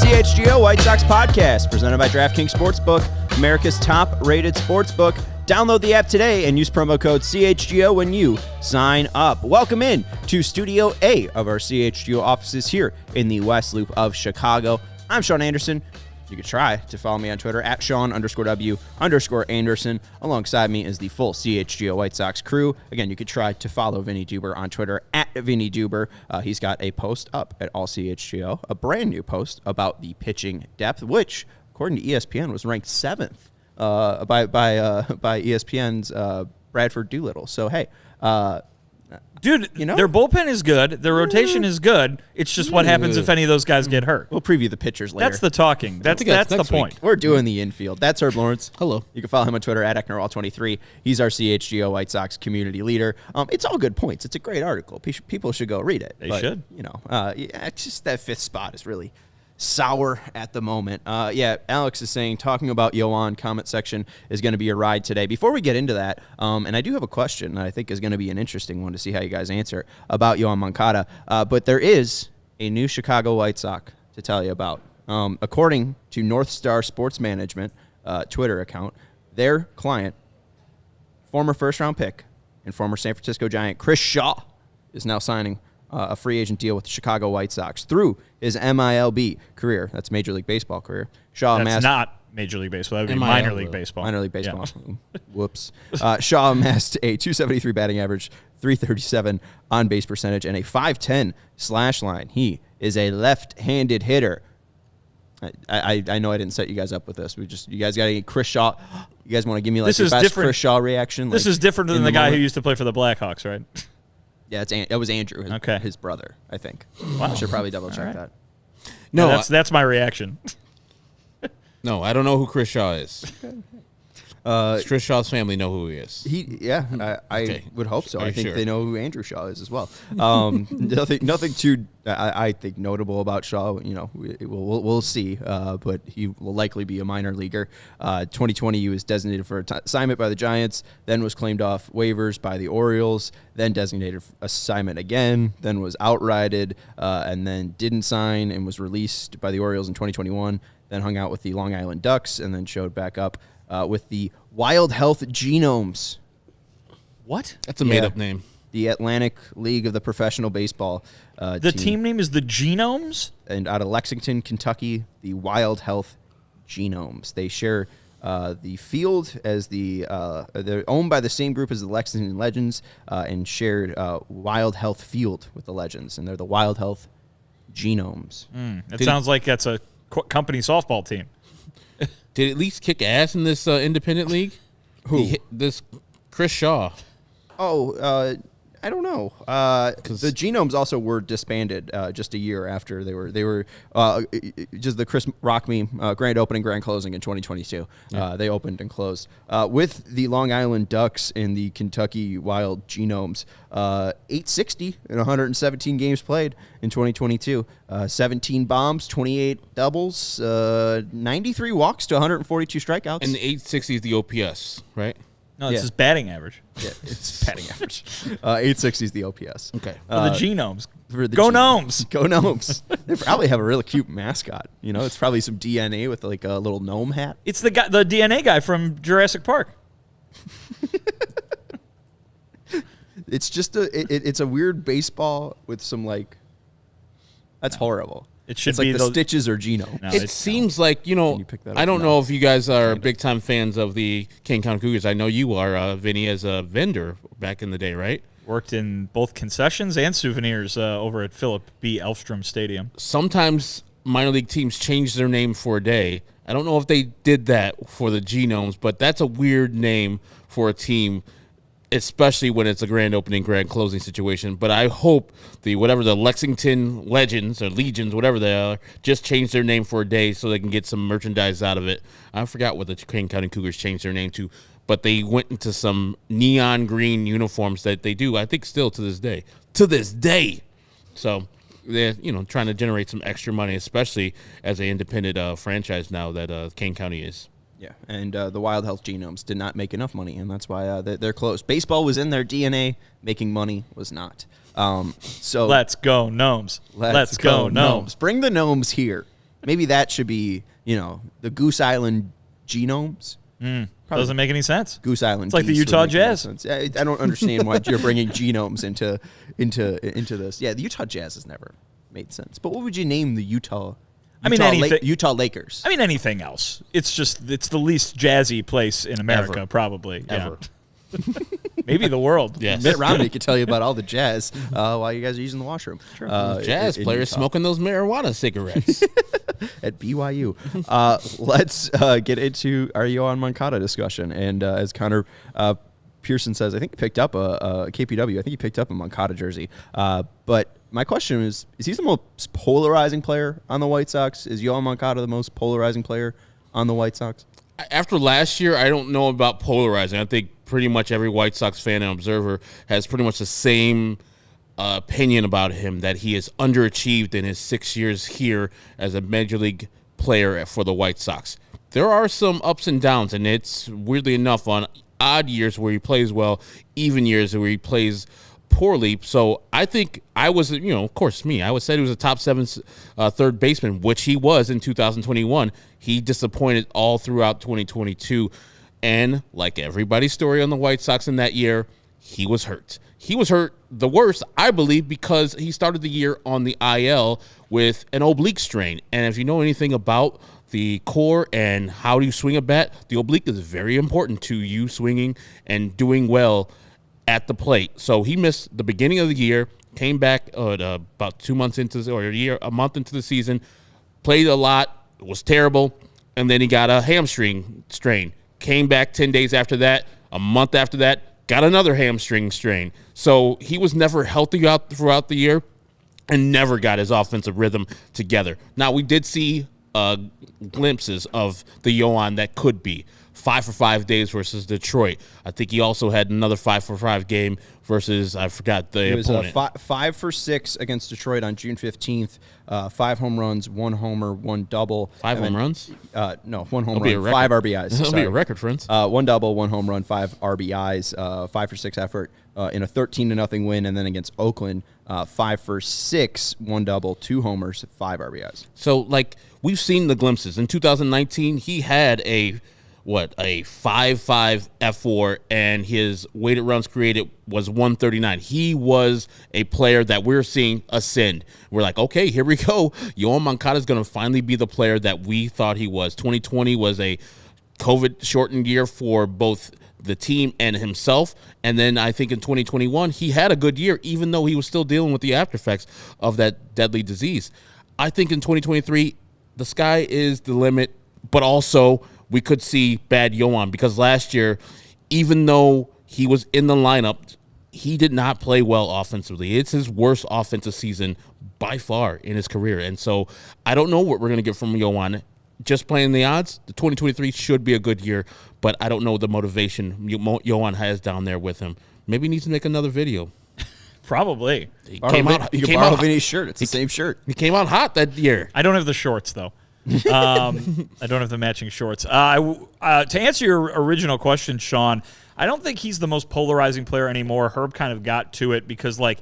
CHGO White Sox podcast, presented by DraftKings Sportsbook, America's top-rated sportsbook. Download the app today and use promo code CHGO when you sign up. Welcome in to Studio A of our CHGO offices here in the West Loop of Chicago. I'm Sean Anderson. You can try to follow me on Twitter at Sean_W_Anderson. Alongside me is the full CHGO White Sox crew. Again, you could try to follow Vinnie Duber on Twitter at Vinnie Duber. He's got a post up at All CHGO, a brand new post about the pitching depth, which, according to ESPN, was ranked 7th by ESPN's Bradford Doolittle. So, hey, dude, their bullpen is good. Their rotation is good. It's just what happens if any of those guys get hurt. We'll preview the pitchers later. That's the talking. That's the point. We're doing the infield. That's Herb Lawrence. Hello. You can follow him on Twitter at Ecknerall23. He's our CHGO White Sox community leader. It's all good points. It's a great article. People should go read it. They should. It's just that 5th spot is really sour at the moment. Alex is saying talking about Yoan comment section is going to be a ride today. Before we get into that, and I do have a question that I think is going to be an interesting one to see how you guys answer about Yoan Moncada, but there is a new Chicago White Sox to tell you about. According to North Star Sports Management Twitter account, their client, former first-round pick and former San Francisco Giant Chris Shaw, is now signing a free agent deal with the Chicago White Sox through his MILB career. That's Major League Baseball career. That's not Major League Baseball. That would be minor league baseball. Minor League Baseball. Yeah. Whoops. Shaw amassed a .273 batting average, .337 on-base percentage, and a .510 slash line. He is a left-handed hitter. I know I didn't set you guys up with this. You guys got any Chris Shaw? You guys want to give me your best Chris Shaw reaction? This is different than the guy who used to play for the Blackhawks, right? Yeah, it was Andrew, his brother, I think. Wow. I should probably double-check that. No, that's my reaction. No, I don't know who Chris Shaw is. Chris Shaw's family know who he is. I would hope so. I think sure? they know who Andrew Shaw is as well. Nothing too, I think, notable about Shaw. We'll see, but he will likely be a minor leaguer. 2020, he was designated for assignment by the Giants, then was claimed off waivers by the Orioles, then designated for assignment again, then was outrighted, and then didn't sign and was released by the Orioles in 2021, then hung out with the Long Island Ducks, and then showed back up with the Wild Health Genomes. What? That's a made-up name. The Atlantic League of the Professional Baseball The team name is the Genomes? And out of Lexington, Kentucky, the Wild Health Genomes. They share the field as they're owned by the same group as the Lexington Legends and shared Wild Health Field with the Legends. And they're the Wild Health Genomes. It sounds like that's a company softball team. Did at least kick ass in this independent league? Who? This Chris Shaw. Oh, I don't know. The Genomes also were disbanded just a year after they were just the Chris Rock meme grand opening, grand closing in 2022. Yeah. They opened and closed with the Long Island Ducks and the Kentucky Wild Genomes. 860 in 117 games played in 2022. 17 bombs, 28 doubles, 93 walks to 142 strikeouts. And the 860 is the OPS, right? No, it's his batting average. Yeah, it's batting average. 860 is the OPS. Okay. The Genomes. Go Gnomes. Go Gnomes. They probably have a really cute mascot. It's probably some DNA with like a little gnome hat. It's the DNA guy from Jurassic Park. It's just it's a weird baseball with some that's horrible. It should it's be like the Stitches or Geno. No, it seems like, I don't know if you guys are big-time fans of the Kane County Cougars. I know you are, Vinnie, as a vendor back in the day, right? Worked in both concessions and souvenirs over at Philip B. Elfstrom Stadium. Sometimes minor league teams change their name for a day. I don't know if they did that for the Genomes, but that's a weird name for a team, especially when it's a grand opening, grand closing situation. But I hope the Lexington Legends or Legions, whatever they are, just change their name for a day so they can get some merchandise out of it. I forgot what the Kane County Cougars changed their name to, but they went into some neon green uniforms that they do, I think, still to this day. To this day. So they're, trying to generate some extra money, especially as an independent franchise now that Kane County is. Yeah, and the Wild Health Genomes did not make enough money, and that's why they're closed. Baseball was in their DNA. Making money was not. So let's go Gnomes. Let's go Gnomes. Bring the Gnomes here. Maybe that should be, the Goose Island genomes. Doesn't make any sense. Goose Island. It's like the Utah Jazz. I don't understand why you're bringing genomes into this. Yeah, the Utah Jazz has never made sense. But what would you name the Utah Lakers? I mean, anything else. It's the least jazzy place in America, probably. Ever. Yeah. Maybe the world. Yes. Mitt Romney could tell you about all the jazz while you guys are using the washroom. Sure. Jazz players smoking those marijuana cigarettes. At BYU. Let's get into our Yoan Moncada discussion. And as Connor Pearson says, I think he picked up a KPW. I think he picked up a Moncada jersey. But my question is he the most polarizing player on the White Sox? Is Yoan Moncada the most polarizing player on the White Sox? After last year, I don't know about polarizing. I think pretty much every White Sox fan and observer has pretty much the same opinion about him, that he has underachieved in his 6 years here as a major league player for the White Sox. There are some ups and downs, and it's weirdly enough on odd years where he plays well, even years where he plays poorly. So I think I was, of course, I would say he was a top 7 third baseman, which he was in 2021. He disappointed all throughout 2022. And like everybody's story on the White Sox in that year, he was hurt. He was hurt the worst, I believe, because he started the year on the IL with an oblique strain. And if you know anything about the core and how do you swing a bat, the oblique is very important to you swinging and doing well at the plate. So he missed the beginning of the year, came back about 2 months into a month into the season, played a lot, was terrible, and then he got a hamstring strain. Came back 10 days after that, a month after that, got another hamstring strain. So he was never healthy throughout the year and never got his offensive rhythm together. Now, we did see glimpses of the Yoan that could be. 5 for 5 days versus Detroit. I think he also had another 5 for 5 game versus, I forgot the opponent. It was 5 for 6 against Detroit on June 15th. 5 home runs, 1 homer, 1 double. 5 home runs? No, 1 home run, 5 RBIs. That'll be a record, friends. 1 double, 1 home run, 5 RBIs, 5 for 6 effort in a 13-0 win, and then against Oakland, 5 for 6, 1 double, 2 homers, 5 RBIs. So, we've seen the glimpses. In 2019, he had a 5.5 F4, and his weighted runs created was 139. He was a player that we're seeing ascend. We're like, okay, here we go. Yoan Moncada is going to finally be the player that we thought he was. 2020 was a COVID-shortened year for both the team and himself, and then I think in 2021, he had a good year, even though he was still dealing with the after effects of that deadly disease. I think in 2023, the sky is the limit, but also we could see bad Yoan, because last year, even though he was in the lineup, he did not play well offensively. It's his worst offensive season by far in his career. And so I don't know what we're going to get from Yoan. Just playing the odds, the 2023 should be a good year, but I don't know the motivation Yoan has down there with him. Maybe he needs to make another video. Probably. You can borrow Vinnie's shirt. It's the same shirt. He came out hot that year. I don't have the shorts, though. I don't have the matching shorts. To answer your original question, Sean, I don't think he's the most polarizing player anymore. Herb kind of got to it because, I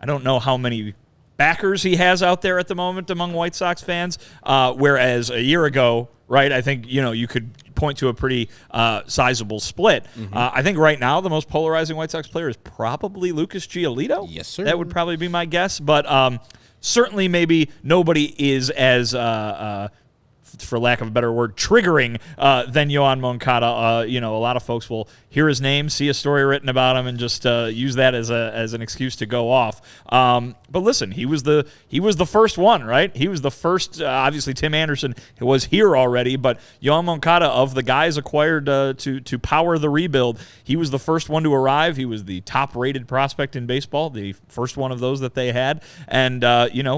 don't know how many backers he has out there at the moment among White Sox fans, whereas a year ago, right, I think, you could point to a pretty sizable split. Mm-hmm. I think right now the most polarizing White Sox player is probably Lucas Giolito. Yes, sir. That would probably be my guess, but certainly maybe nobody is as for lack of a better word, triggering than Yoan Moncada. A lot of folks will hear his name, see a story written about him, and just use that as an excuse to go off. But listen, he was the first one, right? He was the first. Obviously, Tim Anderson was here already, but Yoan Moncada, of the guys acquired to power the rebuild, he was the first one to arrive. He was the top-rated prospect in baseball, the first one of those that they had, and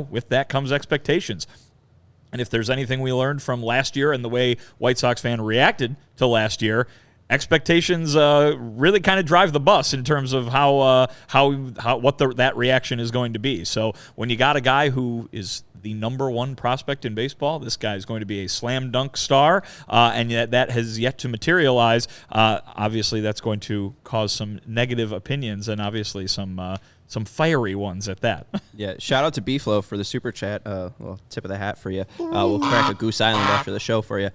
with that comes expectations. And if there's anything we learned from last year and the way White Sox fan reacted to last year, expectations really kind of drive the bus in terms of that reaction is going to be. So when you got a guy who is the number one prospect in baseball, this guy is going to be a slam dunk star, and yet that has yet to materialize. Obviously, that's going to cause some negative opinions and obviously some some fiery ones at that. Yeah, shout out to B-Flow for the super chat. Well, tip of the hat for you. We'll crack a Goose Island after the show for you.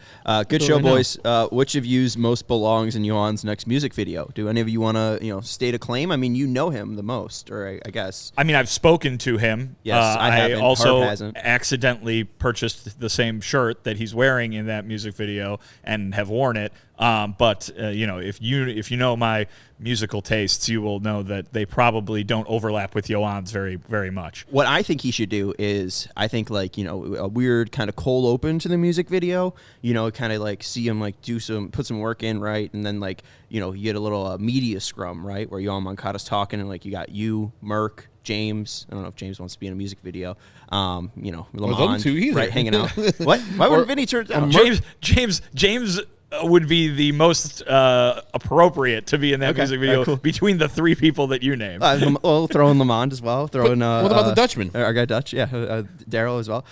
Good show, boys. Which of yous most belongs in Yoan's next music video? Do any of you want to, state a claim? I mean, you know him the most, or I guess. I mean, I've spoken to him. Yes, I haven't. I also Harv hasn't. accidentally purchased the same shirt that he's wearing in that music video and have worn it. But if you know my musical tastes, you will know that they probably don't overlap with Yoan's very, very much. What I think he should do is, a weird kind of cold open to the music video. Kind of like see him like put some work in, right, and then you get a little media scrum, right, where Yoan Moncada's talking and you got you, Merk, James. I don't know if James wants to be in a music video. Lamont, right, hanging out. What? Why would Vinnie turn down? James would be the most appropriate to be in that music video cool. between the three people that you named. We'll throw in Lamont as well. What about the Dutchman? Our guy Dutch, yeah, Daryl as well.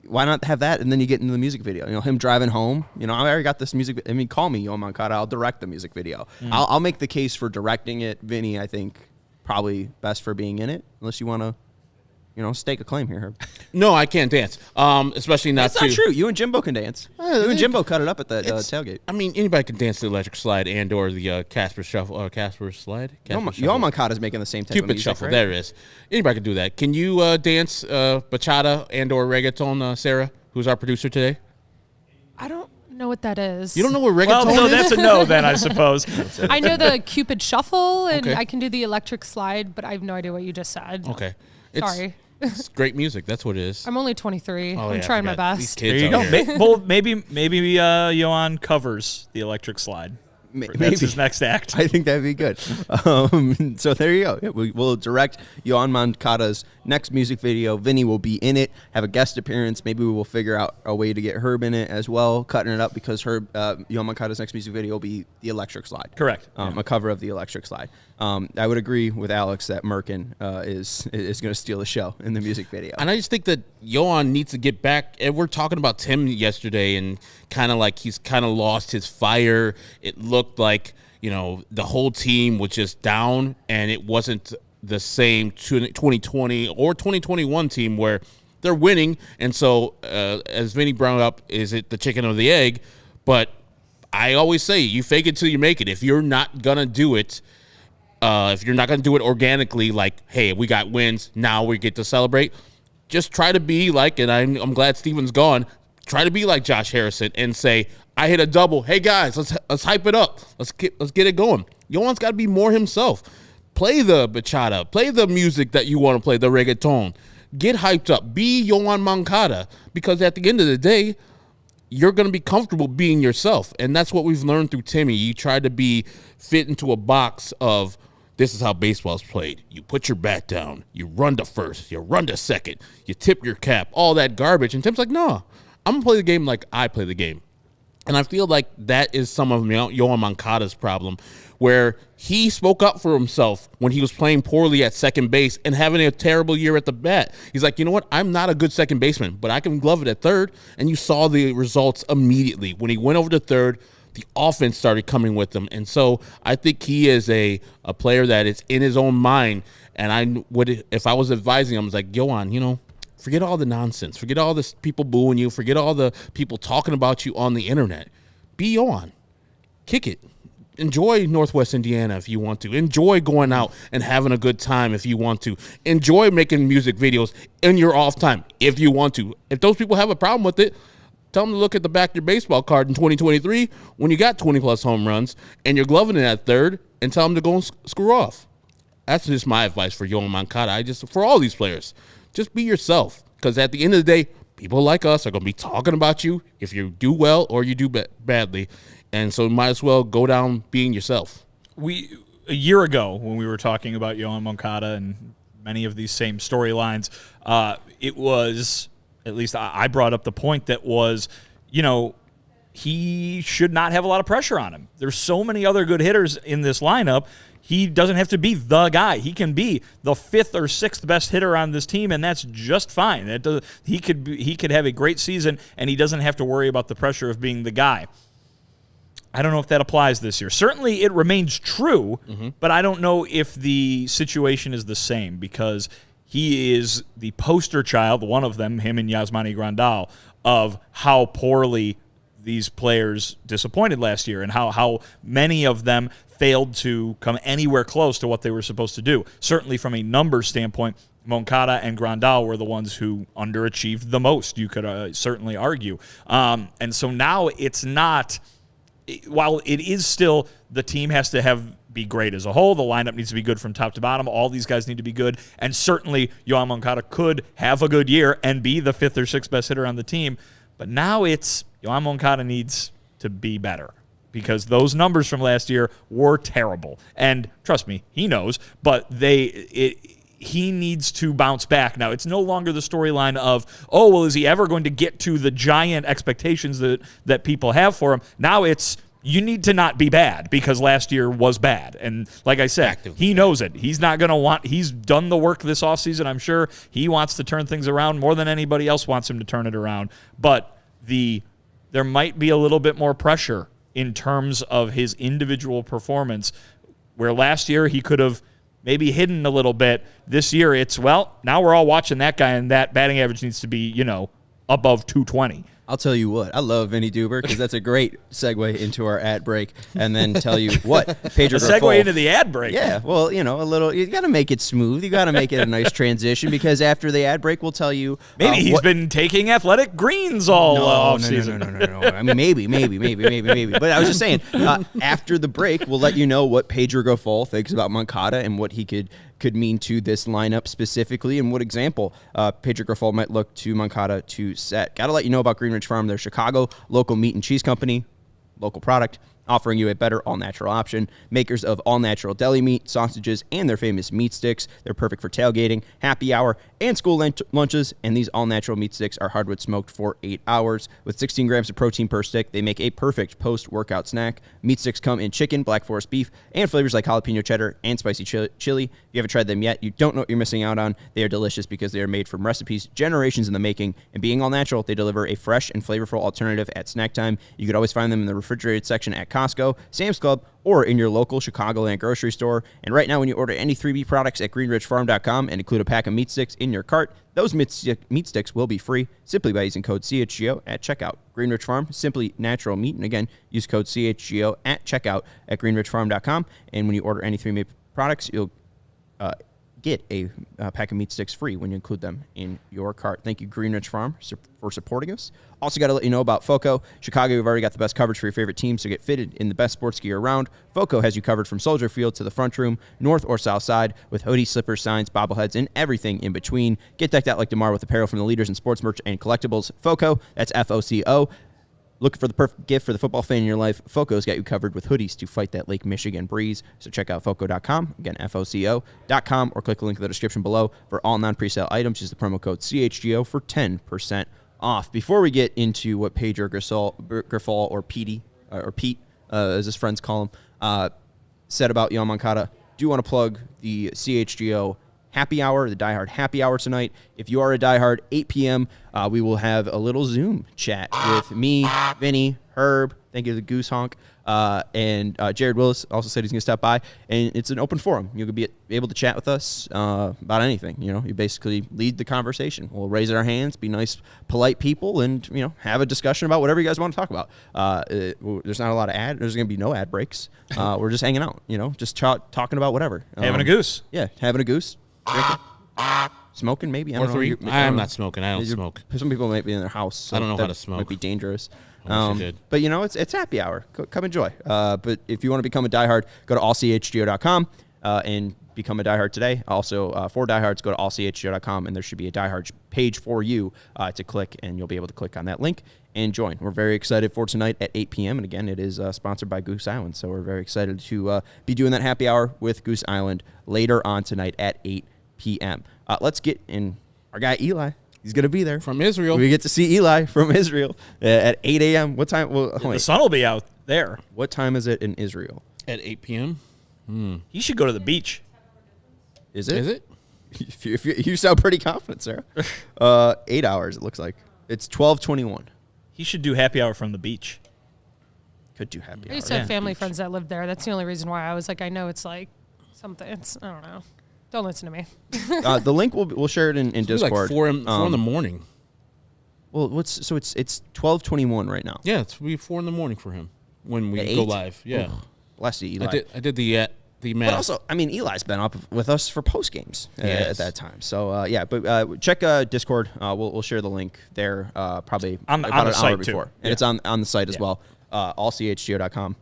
Why not have that, and then you get into the music video? Him driving home. I already got this music. I mean, call me Yoan Moncada. I'll direct the music video. I'll make the case for directing it. Vinnie, I think, probably best for being in it, unless you want to. Stake a claim here, Herb. No, I can't dance. Especially not. That's not true. You and Jimbo can dance. You and Jimbo cut it up at the tailgate. I mean, anybody can dance the electric slide and/or the Casper shuffle. Casper slide. Yoan Moncada's making the same type Cupid of music, shuffle. Right? There it is. Anybody can do that. Can you dance bachata and/or reggaeton, Sarah, who's our producer today? I don't know what that is. You don't know what reggaeton is? Well, that's a no then, I suppose. I know the Cupid shuffle, and I can do the electric slide, but I have no idea what you just said. Okay. Sorry. It's great music. That's what it is. I'm only 23. I'm trying my best. These kids there you go. Well, maybe Yoan covers the electric slide. That's his next act. I think that'd be good. So there you go. We'll direct Yoan Moncada's next music video. Vinnie will be in it, have a guest appearance. Maybe we will figure out a way to get Herb in it as well, cutting it up because Yoan Moncada's next music video will be the electric slide. Correct. A cover of the electric slide. I would agree with Alex that Markkanen is going to steal the show in the music video. And I just think that Yoan needs to get back. And we're talking about Tim yesterday and kind of like he's kind of lost his fire. It looked like, the whole team was just down and it wasn't the same 2020 or 2021 team where they're winning. And so, as Vinnie brought up, is it the chicken or the egg? But I always say you fake it till you make it. If you're not going to do it, if you're not going to do it organically, like, hey, we got wins, now we get to celebrate, just try to be like, and I'm glad Steven's gone, try to be like Josh Harrison and say, I hit a double. Hey, guys, let's hype it up. Let's get it going. Yoan's got to be more himself. Play the bachata. Play the music that you want to play, the reggaeton. Get hyped up. Be Yoan Moncada, because at the end of the day, you're going to be comfortable being yourself. And that's what we've learned through Timmy. You try to be fit into a box of this is how baseball's played. You put your bat down. You run to first. You run to second. You tip your cap. All that garbage. And Tim's like, no, I'm going to play the game like I play the game. And I feel like that is some of Yoan Moncada's problem, where he spoke up for himself when he was playing poorly at second base and having a terrible year at the bat. He's like, you know what? I'm not a good second baseman, but I can glove it at third. And you saw the results immediately. When he went over to third, the offense started coming with him. And so I think he is a player that is in his own mind. And I would, if I was advising him, I was like, Yoan, forget all the nonsense. Forget all the people booing you. Forget all the people talking about you on the internet. Be Yoan. Kick it. Enjoy Northwest Indiana if you want to. Enjoy going out and having a good time if you want to. Enjoy making music videos in your off time if you want to. If those people have a problem with it, tell them to look at the back of your baseball card in 2023 when you got 20-plus home runs and you're gloving it at third, and tell them to go and screw off. That's just my advice for Yoan Moncada. For all these players, just be yourself, because at the end of the day, people like us are going to be talking about you if you do well or you do badly. And so you might as well go down being yourself. A year ago, when we were talking about Yoan Moncada and many of these same storylines, it was, at least I brought up the point that was, he should not have a lot of pressure on him. There's so many other good hitters in this lineup. He doesn't have to be the guy. He can be the fifth or sixth best hitter on this team, and that's just fine. He could have a great season, and he doesn't have to worry about the pressure of being the guy. I don't know if that applies this year. Certainly it remains true, but I don't know if the situation is the same because he is the poster child, one of them, him and Yasmani Grandal, of how poorly these players disappointed last year and how many of them failed to come anywhere close to what they were supposed to do. Certainly from a numbers standpoint, Moncada and Grandal were the ones who underachieved the most, you could certainly argue. And so now it's not, while it is still the team has to be great as a whole, the lineup needs to be good from top to bottom, all these guys need to be good, and certainly Yoan Moncada could have a good year and be the 5th or 6th best hitter on the team, but now it's Yoan Moncada needs to be better because those numbers from last year were terrible. And trust me, he knows, but he needs to bounce back. Now, it's no longer the storyline of, oh, well, is he ever going to get to the giant expectations that people have for him? Now it's, you need to not be bad because last year was bad. And like I said, he knows it. He's not going to he's done the work this offseason. I'm sure he wants to turn things around more than anybody else wants him to turn it around. But there might be a little bit more pressure in terms of his individual performance, where last year he could have maybe hidden a little bit. This year it's, well, now we're all watching that guy, and that batting average needs to be, above 220. I'll tell you what, I love Vinnie Duber because that's a great segue into our ad break, and then tell you what, Pedro Grifol. Segue into the ad break. Yeah, well, a little, you got to make it smooth. You got to make it a nice transition because after the ad break, we'll tell you. Maybe he's been taking athletic greens all offseason. No. I mean, maybe. But I was just saying, after the break, we'll let you know what Pedro Grifol thinks about Moncada and what he could mean to this lineup specifically, and what example Pedro Grifol might look to Moncada to set. Got to let you know about Green Ridge Farm, their Chicago local meat and cheese company, local product, offering you a better all-natural option. Makers of all-natural deli meat, sausages, and their famous meat sticks. They're perfect for tailgating, happy hour, and school lunches, and these all-natural meat sticks are hardwood smoked for 8 hours. With 16 grams of protein per stick, they make a perfect post-workout snack. Meat sticks come in chicken, black forest beef, and flavors like jalapeno cheddar and spicy chili. If you haven't tried them yet, you don't know what you're missing out on. They are delicious because they are made from recipes generations in the making, and being all-natural, they deliver a fresh and flavorful alternative at snack time. You could always find them in the refrigerated section at Costco, Sam's Club, or in your local Chicagoland grocery store. And right now, when you order any 3B products at greenridgefarm.com and include a pack of meat sticks in your cart, those meat sticks will be free simply by using code CHGO at checkout. Greenridge Farm, simply natural meat. And again, use code CHGO at checkout at greenridgefarm.com. And when you order any 3B products, you'll get a pack of meat sticks free when you include them in your cart. Thank you, Greenridge Farm, for supporting us. Also got to let you know about FOCO. Chicago, we've already got the best coverage for your favorite teams to get fitted in the best sports gear around. FOCO has you covered from Soldier Field to the front room, north or south side, with hoodies, slippers, signs, bobbleheads, and everything in between. Get decked out like DeMar with apparel from the leaders in sports merch and collectibles. FOCO, that's FOCO. Looking for the perfect gift for the football fan in your life? FOCO's got you covered with hoodies to fight that Lake Michigan breeze. So check out FOCO.com, again, FOCO.com, or click the link in the description below for all non-presale items. Use the promo code CHGO for 10% off. Before we get into what Pedro Grifol, or Petey, or Pete, as his friends call him, said about Yoan Moncada, do want to plug the CHGO Happy Hour, the Die Hard Happy Hour tonight. If you are a Die Hard, 8 p.m., we will have a little Zoom chat with me, Vinnie, Herb, thank you to the Goose Honk, and Jared Willis also said he's going to stop by. And it's an open forum. You'll be able to chat with us about anything. You basically lead the conversation. We'll raise our hands, be nice, polite people, and, have a discussion about whatever you guys want to talk about. There's not a lot of there's going to be no ad breaks. We're just hanging out, just talking about whatever. Having a goose. Yeah, having a goose. Drinking. Smoking, maybe? I don't know. I'm not smoking. I don't smoke. Some people might be in their house. So I don't know how to smoke. Might be dangerous. But it's happy hour. Come enjoy. But if you want to become a diehard, go to allchgo.com and become a diehard today. Also, for diehards, go to allchgo.com, and there should be a diehard page for you to click, and you'll be able to click on that link and join. We're very excited for tonight at 8 p.m. And again, it is sponsored by Goose Island, so we're very excited to be doing that happy hour with Goose Island later on tonight at 8 p.m. Let's get in our guy Eli. He's going to be there. From Israel. We get to see Eli from Israel at 8 a.m. What time? Well, the sun will be out there. What time is it in Israel? At 8 p.m. He should go to the beach. Is it? Is it? If you sound pretty confident, Sarah. 8 hours, it looks like. It's 12:21. He should do happy hour from the beach. Could do happy hour. I used to have family friends that lived there. That's the only reason why I was like, I know it's like something. It's, I don't know. Don't listen to me. The link we'll share it in Discord. Like 4 in the morning. Well, it's 12:21 right now. Yeah, it's 4 in the morning for him when we At go 8? live. Yeah, Bless you, Eli. I did the math. But also, I mean, Eli's been up with us for post games at that time. So but check Discord. We'll share the link there probably on about the an site hour before, too. and it's on the site as well. allchgo.com,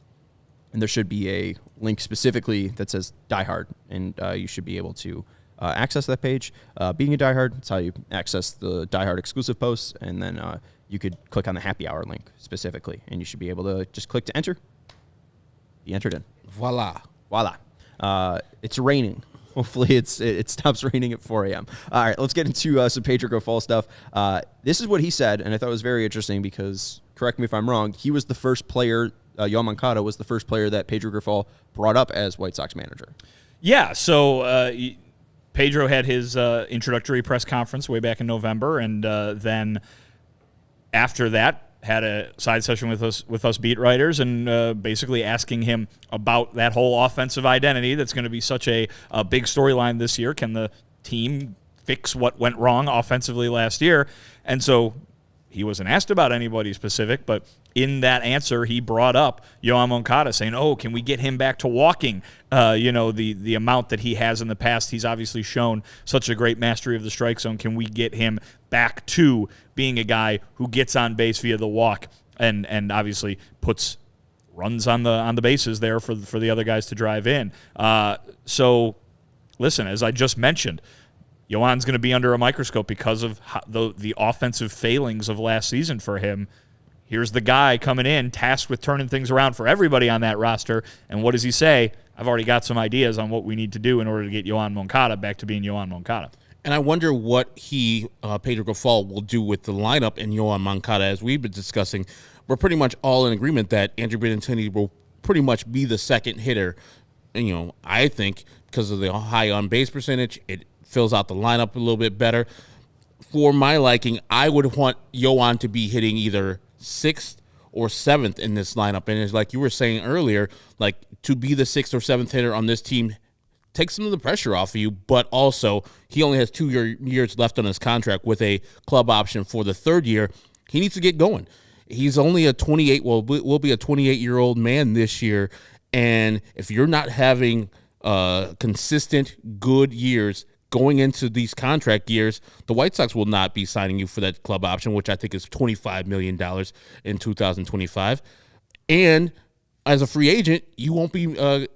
and there should be a link specifically that says Die Hard, and you should be able to access that page. Being a Die Hard, that's how you access the Die Hard exclusive posts, and then you could click on the happy hour link specifically, and you should be able to just click to enter. Be entered in. Voila. It's raining. Hopefully it stops raining at 4 a.m. All right, let's get into some Pedro Grifol stuff. This is what he said, and I thought it was very interesting because, correct me if I'm wrong, he was the first player, Yoan Moncada was the first player that Pedro Grifol brought up as White Sox manager. Yeah, so Pedro had his introductory press conference way back in November, and then after that, had a side session with us beat writers, and basically asking him about that whole offensive identity that's going to be such a big storyline this year. Can the team fix what went wrong offensively last year? And so he wasn't asked about anybody specific, but in that answer, he brought up Yoan Moncada, saying, "Oh, can we get him back to walking? The amount that he has in the past. He's obviously shown such a great mastery of the strike zone. Can we get him back to being a guy who gets on base via the walk and obviously puts runs on the bases there for the other guys to drive in?" So, listen, as I just mentioned, Yoan's going to be under a microscope because of the offensive failings of last season for him. Here's the guy coming in, tasked with turning things around for everybody on that roster. And what does he say? I've already got some ideas on what we need to do in order to get Yoan Moncada back to being Yoan Moncada. And I wonder what Pedro Grifol, will do with the lineup and Yoan Moncada. As we've been discussing, we're pretty much all in agreement that Andrew Benintendi will pretty much be the second hitter. And, I think because of the high on-base percentage, it fills out the lineup a little bit better. For my liking, I would want Yoan to be hitting either 6th or 7th in this lineup. And it's like you were saying earlier, like to be the 6th or 7th hitter on this team takes some of the pressure off of you, but also he only has 2 years left on his contract with a club option for the 3rd year. He needs to get going. He's only will be a 28-year-old man this year, and if you're not having consistent good years going into these contract years, the White Sox will not be signing you for that club option, which I think is $25 million in 2025. And as a free agent, you won't be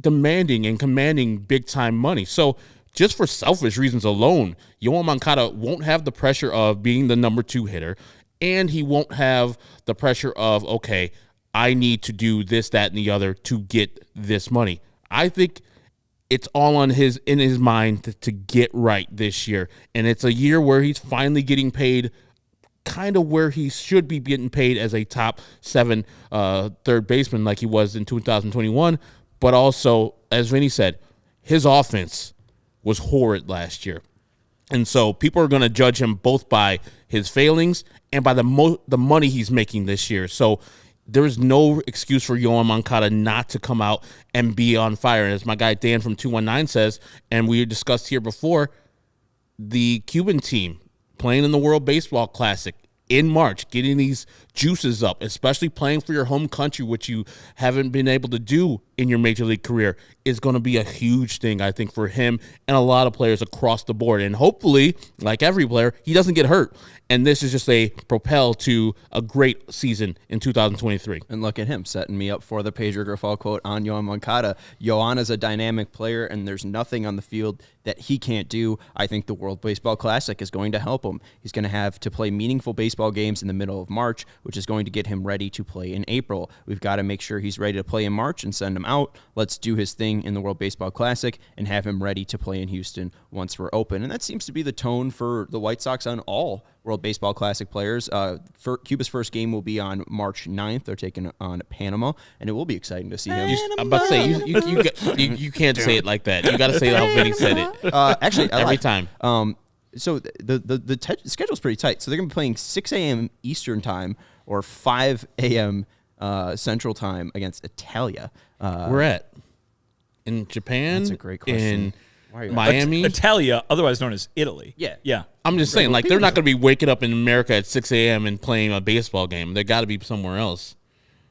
demanding and commanding big-time money. So just for selfish reasons alone, Yoan Moncada won't have the pressure of being the number 2 hitter, and he won't have the pressure of, okay, I need to do this, that, and the other to get this money. I think it's all in his mind to get right this year. And it's a year where he's finally getting paid kind of where he should be getting paid as a top 7 third baseman like he was in 2021. But also, as Vinnie said, his offense was horrid last year. And so people are going to judge him both by his failings and by the money he's making this year. So there is no excuse for Yoan Moncada not to come out and be on fire. And as my guy Dan from 219 says, and we discussed here before, the Cuban team playing in the World Baseball Classic in March, getting these juices up, especially playing for your home country, which you haven't been able to do in your major league career, is going to be a huge thing, I think, for him and a lot of players across the board. And hopefully, like every player, he doesn't get hurt. And this is just a propel to a great season in 2023. And look at him setting me up for the Pedro Grifol quote on Yoan Moncada. Yoan is a dynamic player, and there's nothing on the field that he can't do. I think the World Baseball Classic is going to help him. He's going to have to play meaningful baseball games in the middle of March, which is going to get him ready to play in April. We've got to make sure he's ready to play in March and send him out. Let's do his thing in the World Baseball Classic and have him ready to play in Houston once we're open. And that seems to be the tone for the White Sox on all World Baseball Classic players. Cuba's first game will be on March 9th. They're taking on Panama, and it will be exciting to see him. I'm about to say, you can't say it like that. You got to say it how Vinnie said it. Actually, every time. So the schedule's pretty tight. So they're going to be playing 6 a.m. Eastern time or 5 a.m. Central Time against Italia. We're at in Japan. That's a great question. In Miami, Italia, otherwise known as Italy. Yeah. I'm just saying, like, they're not going to be waking up in America at 6 a.m. and playing a baseball game. They got to be somewhere else.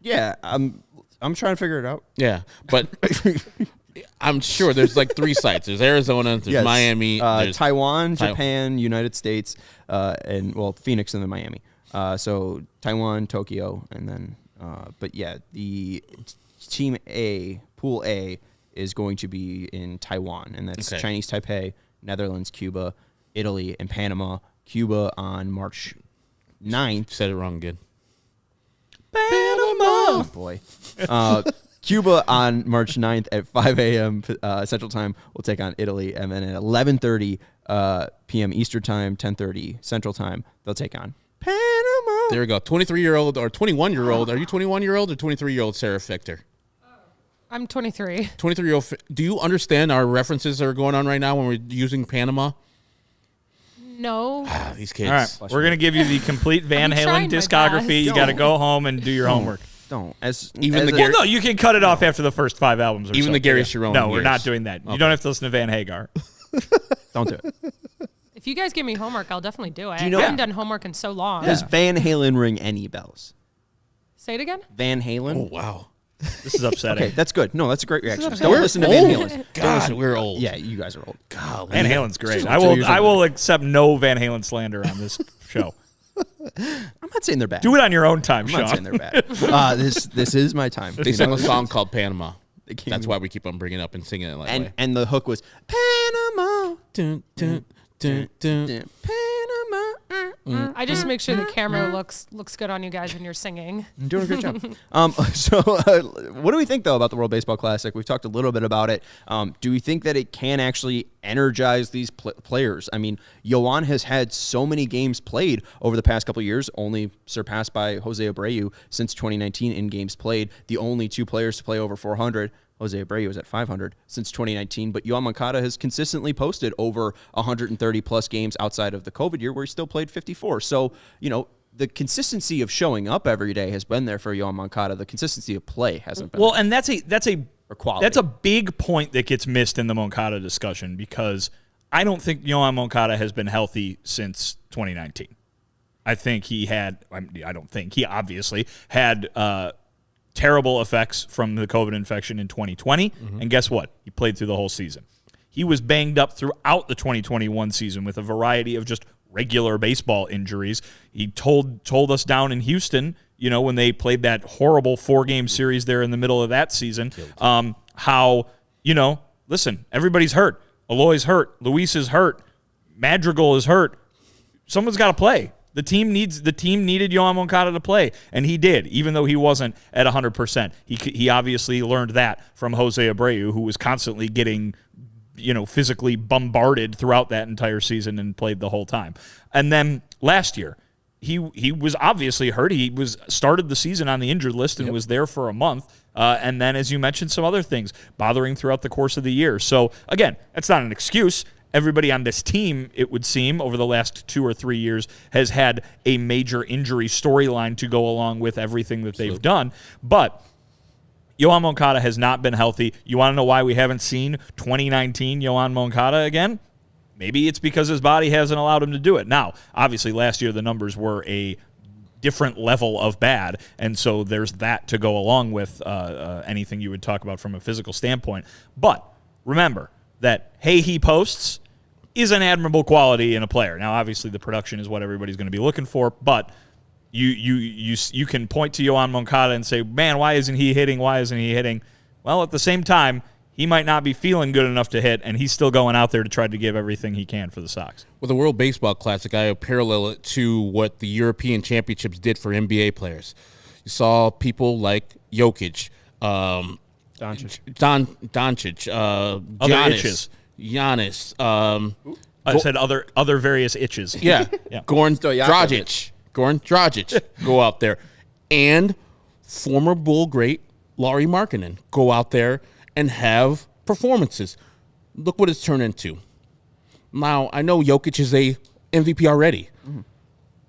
Yeah, I'm trying to figure it out. Yeah, but I'm sure there's like 3 sites. There's Arizona, there's Miami, there's Taiwan, Japan, United States, and Phoenix and then Miami. So Taiwan, Tokyo, and then but yeah, the team A, Pool A, is going to be in Taiwan, and that's Chinese Taipei, Netherlands, Cuba, Italy, and Panama. Cuba on March 9th. Said it wrong again. Panama. Oh, boy. Cuba on March 9th at 5 a.m. Central Time will take on Italy, and then at 11:30 p.m. Eastern Time, 10:30 Central Time, they'll take on Panama. There we go. 23-year-old or 21-year-old. Are you 21-year-old or 23-year-old Sarah Fichter? I'm 23. 23-year-old. Do you understand our references that are going on right now when we're using Panama? No. These kids. All right, we're going to give you the complete Van I'm Halen trying my discography. best. You got to go home and do your homework. Don't. Well, no, you can cut it off after the first 5 albums. Or Even so. the Gary Sharon No, we're years. not doing that. You Okay. don't have to listen to Van Hagar. Don't do it. If you guys give me homework, I'll definitely do it. you know- I haven't done homework in so long. Does Van Halen ring any bells? Say it again? Van Halen? Oh, wow. This is upsetting. Okay, that's good. No, that's a great reaction. We're Don't listen to Van old. Halen. God, we're old. Yeah, you guys are old. Golly. Van Halen's great. Just I 2 will. years I older. will accept no Van Halen slander on this show. I'm not saying they're bad. Do it on your own time, I'm not saying Sean. they're bad. This is my time. They sang a song called Panama. can't That's even- why we keep on bringing it up and singing it that way. And the hook was Panama. Dun, dun, dun, dun. Panama. I just make sure the camera looks good on you guys when you're singing. I'm doing a great job. So what do we think, though, about the World Baseball Classic? We've talked a little bit about it. Do we think that it can actually energize these players? I mean, Yoan has had so many games played over the past couple of years, only surpassed by Jose Abreu since 2019 in games played. The only 2 players to play over 400. Jose Abreu is at 500 since 2019, but Yoan Moncada has consistently posted over 130-plus games outside of the COVID year where he still played 54. So, the consistency of showing up every day has been there for Yoan Moncada. The consistency of play hasn't been Well, there. and that's quality. a big point that gets missed in the Moncada discussion because I don't think Yoan Moncada has been healthy since 2019. I think he obviously had terrible effects from the COVID infection in 2020. And guess what? He played through the whole season. He was banged up throughout the 2021 season with a variety of just regular baseball injuries. He told us down in Houston, when they played that horrible 4-game series there in the middle of that season, how, listen, everybody's hurt. Eloy's hurt. Luis is hurt. Madrigal is hurt. Someone's got to play. The team needed Yoan Moncada to play, and he did, even though he wasn't at 100%. He obviously learned that from Jose Abreu, who was constantly getting, physically bombarded throughout that entire season and played the whole time. And then last year, he was obviously hurt. He started the season on the injured list and was there for a month. And then, as you mentioned, some other things bothering throughout the course of the year. So again, that's not an excuse. Everybody on this team, it would seem, over the last 2 or 3 years has had a major injury storyline to go along with everything that they've done. But Yoan Moncada has not been healthy. You want to know why we haven't seen 2019 Yoan Moncada again? Maybe it's because his body hasn't allowed him to do it. Now, obviously, last year the numbers were a different level of bad, and so there's that to go along with anything you would talk about from a physical standpoint. But remember that he posts is an admirable quality in a player. Now, obviously, the production is what everybody's going to be looking for, but you can point to Yoan Moncada and say, man, why isn't he hitting? Why isn't he hitting? Well, at the same time, he might not be feeling good enough to hit, and he's still going out there to try to give everything he can for the Sox. With the World Baseball Classic, I parallel it to what the European Championships did for NBA players. You saw people like Jokic, Doncic. Giannis. I said other various itches. Yeah. Goran Stojakovic. Dragic go out there. And former Bull great Lauri Markkanen go out there and have performances. Look what it's turned into. Now, I know Jokic is a MVP already,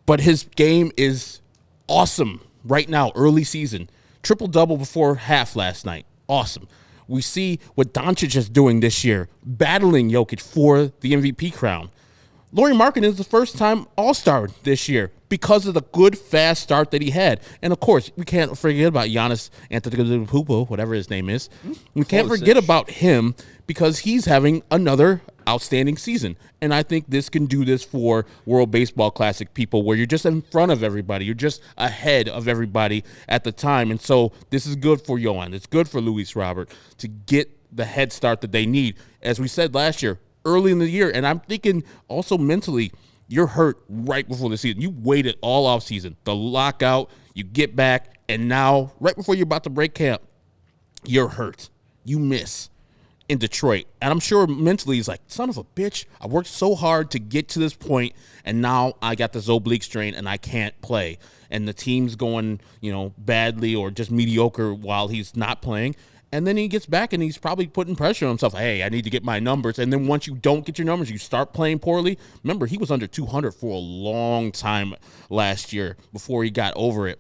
but his game is awesome right now, early season. Triple-double before half last night. Awesome. We see what Doncic is doing this year, battling Jokic for the MVP crown. Lauri Markkanen is the first-time All-Star this year because of the good, fast start that he had. And, of course, we can't forget about Giannis Antetokounmpo, whatever his name is. We can't forget about him because he's having another outstanding season. And I think this can do this for World Baseball Classic people where you're just in front of everybody. You're just ahead of everybody at the time. And so this is good for Yoan. It's good for Luis Robert to get the head start that they need. As we said last year, early in the year, and I'm thinking also mentally, you're hurt right before the season. You waited all off season, the lockout, you get back, and now right before you're about to break camp, you're hurt. You miss in Detroit. And I'm sure mentally he's like, son of a bitch, I worked so hard to get to this point, and now I got this oblique strain and I can't play. And the team's going, badly or just mediocre while he's not playing. And then he gets back and he's probably putting pressure on himself. Hey, I need to get my numbers. And then once you don't get your numbers, you start playing poorly. Remember, he was under 200 for a long time last year before he got over it.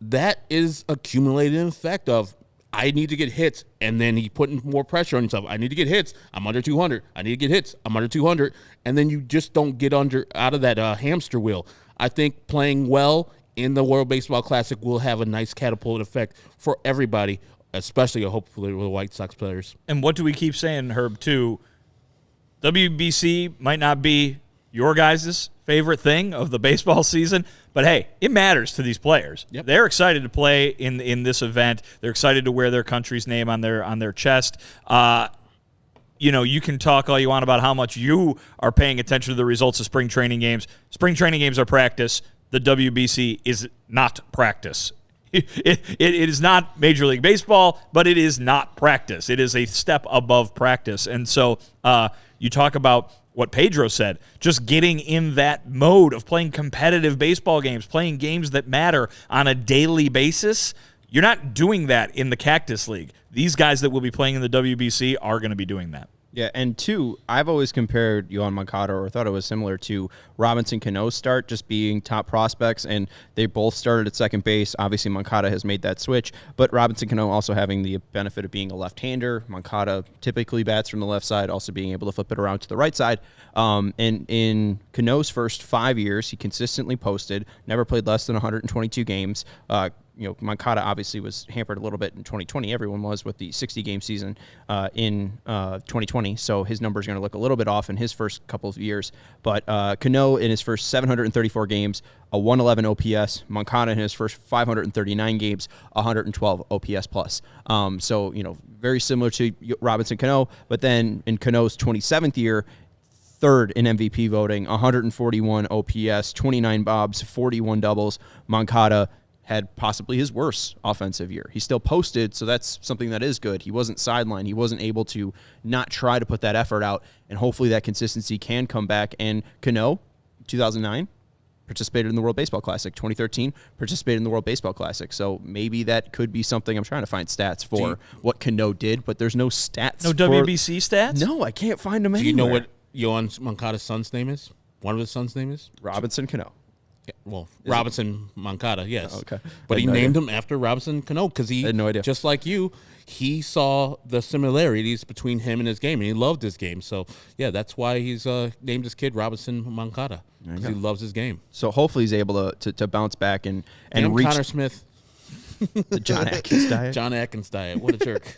That is accumulated effect of I need to get hits, and then he putting more pressure on himself. I need to get hits. I'm under 200. I need to get hits. I'm under 200. And then you just don't get out of that hamster wheel. I think playing well in the World Baseball Classic will have a nice catapult effect for everybody, especially hopefully with the White Sox players. And what do we keep saying, Herb, too? WBC might not be your guys' favorite thing of the baseball season, but hey, it matters to these players. Yep. They're excited to play in this event. They're excited to wear their country's name on their chest. You can talk all you want about how much you are paying attention to the results of spring training games. Spring training games are practice. The WBC is not practice. It is not Major League Baseball, but it is not practice. It is a step above practice. And so you talk about what Pedro said, just getting in that mode of playing competitive baseball games, playing games that matter on a daily basis. You're not doing that in the Cactus League. These guys that will be playing in the WBC are going to be doing that. Yeah, and two, I've always compared Yoan Moncada, or thought it was similar to Robinson Cano's start, just being top prospects, and they both started at second base. Obviously, Moncada has made that switch, but Robinson Cano also having the benefit of being a left-hander. Moncada typically bats from the left side, also being able to flip it around to the right side. And in Cano's first 5 years, he consistently posted, never played less than 122 games. Moncada obviously was hampered a little bit in 2020. Everyone was with the 60-game season in 2020. So his numbers are going to look a little bit off in his first couple of years. But Cano in his first 734 games, a 111 OPS. Moncada in his first 539 games, 112 OPS plus. So very similar to Robinson Cano. But then in Cano's 27th year, third in MVP voting, 141 OPS, 29 bobs, 41 doubles. Moncada had possibly his worst offensive year. He still posted, so that's something that is good. He wasn't sidelined. He wasn't able to not try to put that effort out, and hopefully that consistency can come back. And Cano, 2009, participated in the World Baseball Classic. 2013, participated in the World Baseball Classic. So maybe that could be something. I'm trying to find stats for what Cano did, but there's no stats. No WBC stats? No, I can't find them anywhere. Do you know what Yoan Moncada's son's name is? One of his son's name is? Robinson Cano. Yeah, well, Robinson Moncada, yes. Oh, okay. But he named him after Robinson Cano because he, had no idea. Just like you, he saw the similarities between him and his game, and he loved his game. So, yeah, that's why he's named his kid Robinson Moncada, because he loves his game. So hopefully he's able to bounce back and reach Connor Smith. the John Atkins diet. John Atkins diet. What a jerk.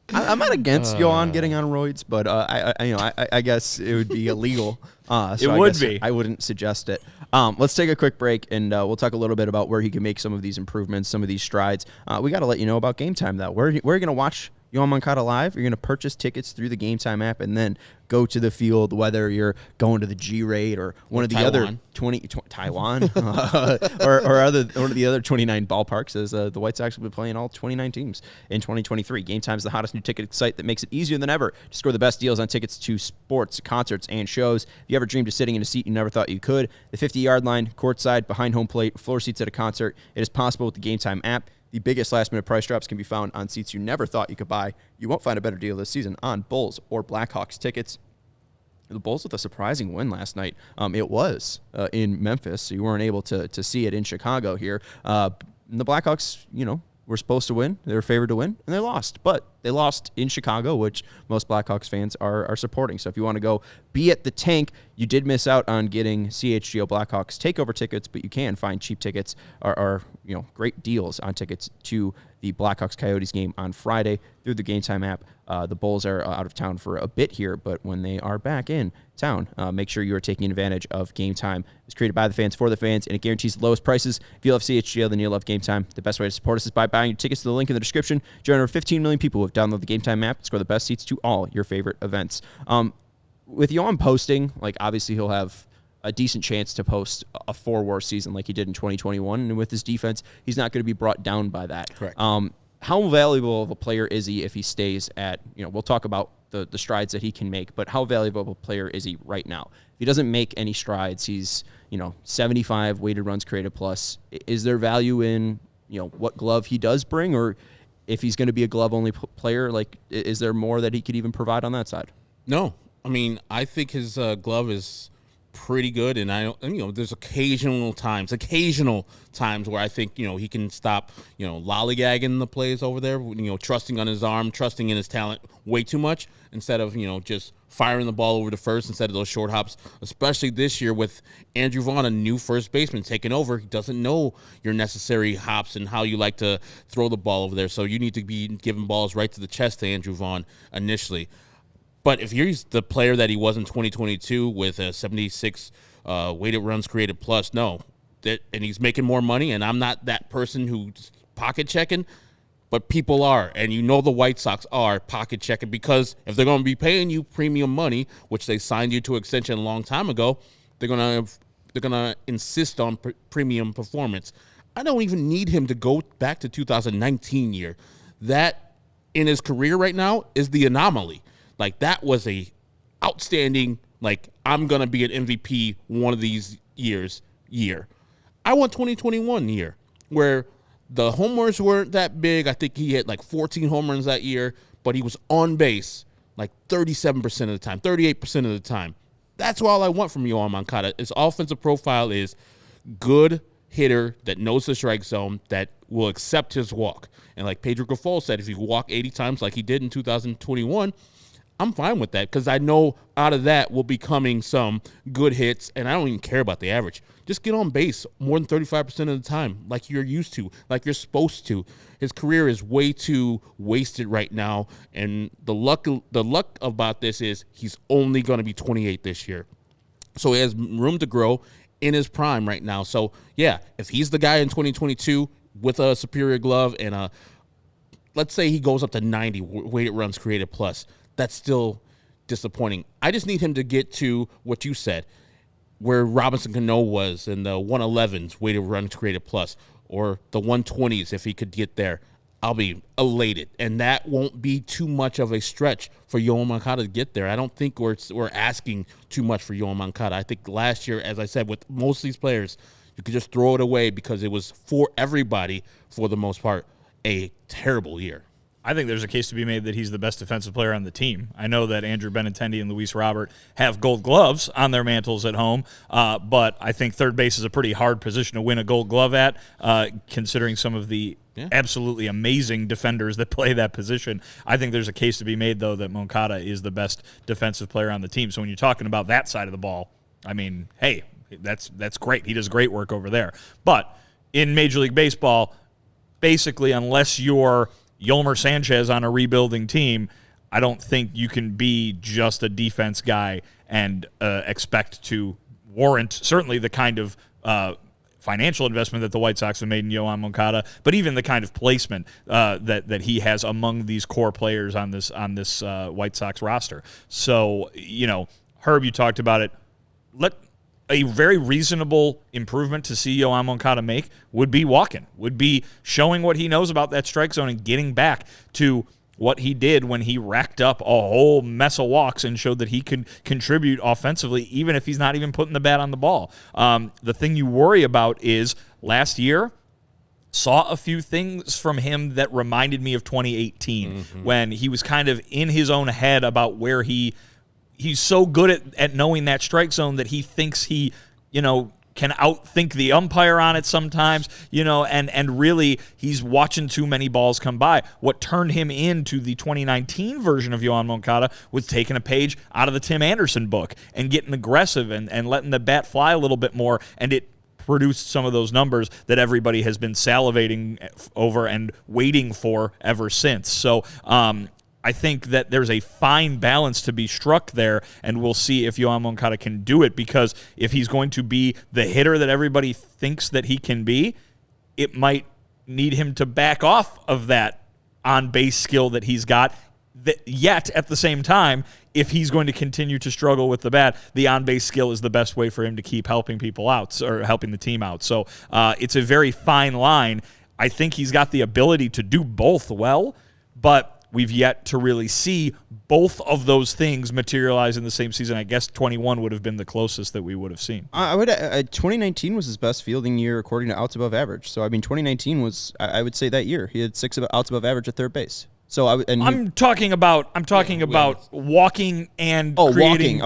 I'm not against Yoan getting on roids, but I guess it would be illegal. I wouldn't suggest it. Let's take a quick break, and we'll talk a little bit about where he can make some of these improvements, some of these strides. We got to let you know about Game Time, though. Where are you going to watch Yoan Moncada live? You're going to purchase tickets through the Game Time app and then go to the field, whether you're going to the G-Rate or one of the other 20 Taiwan or one of the other 29 ballparks, as the White Sox will be playing all 29 teams in 2023. Game Time is the hottest new ticket site that makes it easier than ever to score the best deals on tickets to sports, concerts, and shows. If you ever dreamed of sitting in a seat you never thought you could, the 50-yard line, courtside, behind home plate, floor seats at a concert, it is possible with the Game Time app. The biggest last-minute price drops can be found on seats you never thought you could buy. You won't find a better deal this season on Bulls or Blackhawks tickets. The Bulls with a surprising win last night. It was in Memphis, so you weren't able to see it in Chicago here. And the Blackhawks, were supposed to win. They were favored to win, and they lost. But they lost in Chicago, which most Blackhawks fans are supporting. So if you want to go be at the tank, you did miss out on getting CHGO Blackhawks takeover tickets, but you can find cheap tickets or great deals on tickets to the Blackhawks Coyotes game on Friday through the Game Time app. The Bulls are out of town for a bit here, but when they are back in town, make sure you are taking advantage of Game Time. It's created by the fans for the fans, and it guarantees the lowest prices. If you love CHGO, then you'll love Game Time. The best way to support us is by buying your tickets to the link in the description. Join over 15 million people who have downloaded the Game Time app to score the best seats to all your favorite events. With Yoan posting, obviously he'll have a decent chance to post a 4-war season like he did in 2021, and with his defense, he's not going to be brought down by that. Correct. How valuable of a player is he if he stays at, we'll talk about the strides that he can make, but how valuable of a player is he right now? If he doesn't make any strides, he's, 75 weighted runs created plus. Is there value in, what glove he does bring, or if he's going to be a glove-only player, is there more that he could even provide on that side? No. I mean, I think his glove is pretty good, and there's occasional times where I think he can stop lollygagging the plays over there, trusting on his arm, trusting in his talent way too much instead of just firing the ball over to first instead of those short hops. Especially this year with Andrew Vaughn, a new first baseman taking over, he doesn't know your necessary hops and how you like to throw the ball over there. So you need to be giving balls right to the chest to Andrew Vaughn initially. But if he's the player that he was in 2022 with a 76 weighted runs created plus, and he's making more money, and I'm not that person who's pocket checking, but people are, and the White Sox are pocket checking because if they're going to be paying you premium money, which they signed you to extension a long time ago, they're going to insist on premium performance. I don't even need him to go back to 2019 year. That in his career right now is the anomaly. That was a outstanding, I'm going to be an MVP one of these year. I want 2021 year where the homers weren't that big. I think he hit 14 home runs that year, but he was on base 37% of the time, 38% of the time. That's all I want from Yoan Moncada. His offensive profile is good hitter that knows the strike zone, that will accept his walk. And like Pedro Grifol said, if you walk 80 times like he did in 2021, I'm fine with that because I know out of that will be coming some good hits, and I don't even care about the average. Just get on base more than 35% of the time like you're used to, like you're supposed to. His career is way too wasted right now, and the luck about this is he's only going to be 28 this year. So he has room to grow in his prime right now. So, yeah, if he's the guy in 2022 with a superior glove and let's say he goes up to 90 weighted runs created plus, that's still disappointing. I just need him to get to what you said, where Robinson Cano was in the 111s weighted runs created plus, or the 120s if he could get there. I'll be elated, and that won't be too much of a stretch for Yoan Moncada to get there. I don't think we're asking too much for Yoan Moncada. I think last year, as I said, with most of these players, you could just throw it away because it was for everybody, for the most part, a terrible year. I think there's a case to be made that he's the best defensive player on the team. I know that Andrew Benintendi and Luis Robert have gold gloves on their mantles at home, but I think third base is a pretty hard position to win a gold glove at, considering some of the absolutely amazing defenders that play that position. I think there's a case to be made, though, that Moncada is the best defensive player on the team. So when you're talking about that side of the ball, I mean, hey, that's great. He does great work over there. But in Major League Baseball, basically, unless you're Yolmer Sanchez on a rebuilding team, I don't think you can be just a defense guy and expect to warrant certainly the kind of financial investment that the White Sox have made in Yoan Moncada, but even the kind of placement that he has among these core players on this White Sox roster. So, Herb, you talked about it. A very reasonable improvement to see Yoan Moncada make would be walking, would be showing what he knows about that strike zone and getting back to what he did when he racked up a whole mess of walks and showed that he could contribute offensively, even if he's not even putting the bat on the ball. The thing you worry about is last year, saw a few things from him that reminded me of 2018 when he was kind of in his own head about where he's so good at knowing that strike zone that he thinks he, can outthink the umpire on it sometimes, and really he's watching too many balls come by. What turned him into the 2019 version of Yoan Moncada was taking a page out of the Tim Anderson book and getting aggressive and letting the bat fly a little bit more, and it produced some of those numbers that everybody has been salivating over and waiting for ever since. So I think that there's a fine balance to be struck there, and we'll see if Yoan Moncada can do it, because if he's going to be the hitter that everybody thinks that he can be, it might need him to back off of that on-base skill that he's got. Yet, at the same time, if he's going to continue to struggle with the bat, the on-base skill is the best way for him to keep helping people out or helping the team out. So it's a very fine line. I think he's got the ability to do both well, but we've yet to really see both of those things materialize in the same season. I guess 21 would have been the closest that we would have seen. 2019 was his best fielding year according to outs above average. So, 2019 was, I would say, that year. He had 6 outs above average at third base. So I'm talking about walking and creating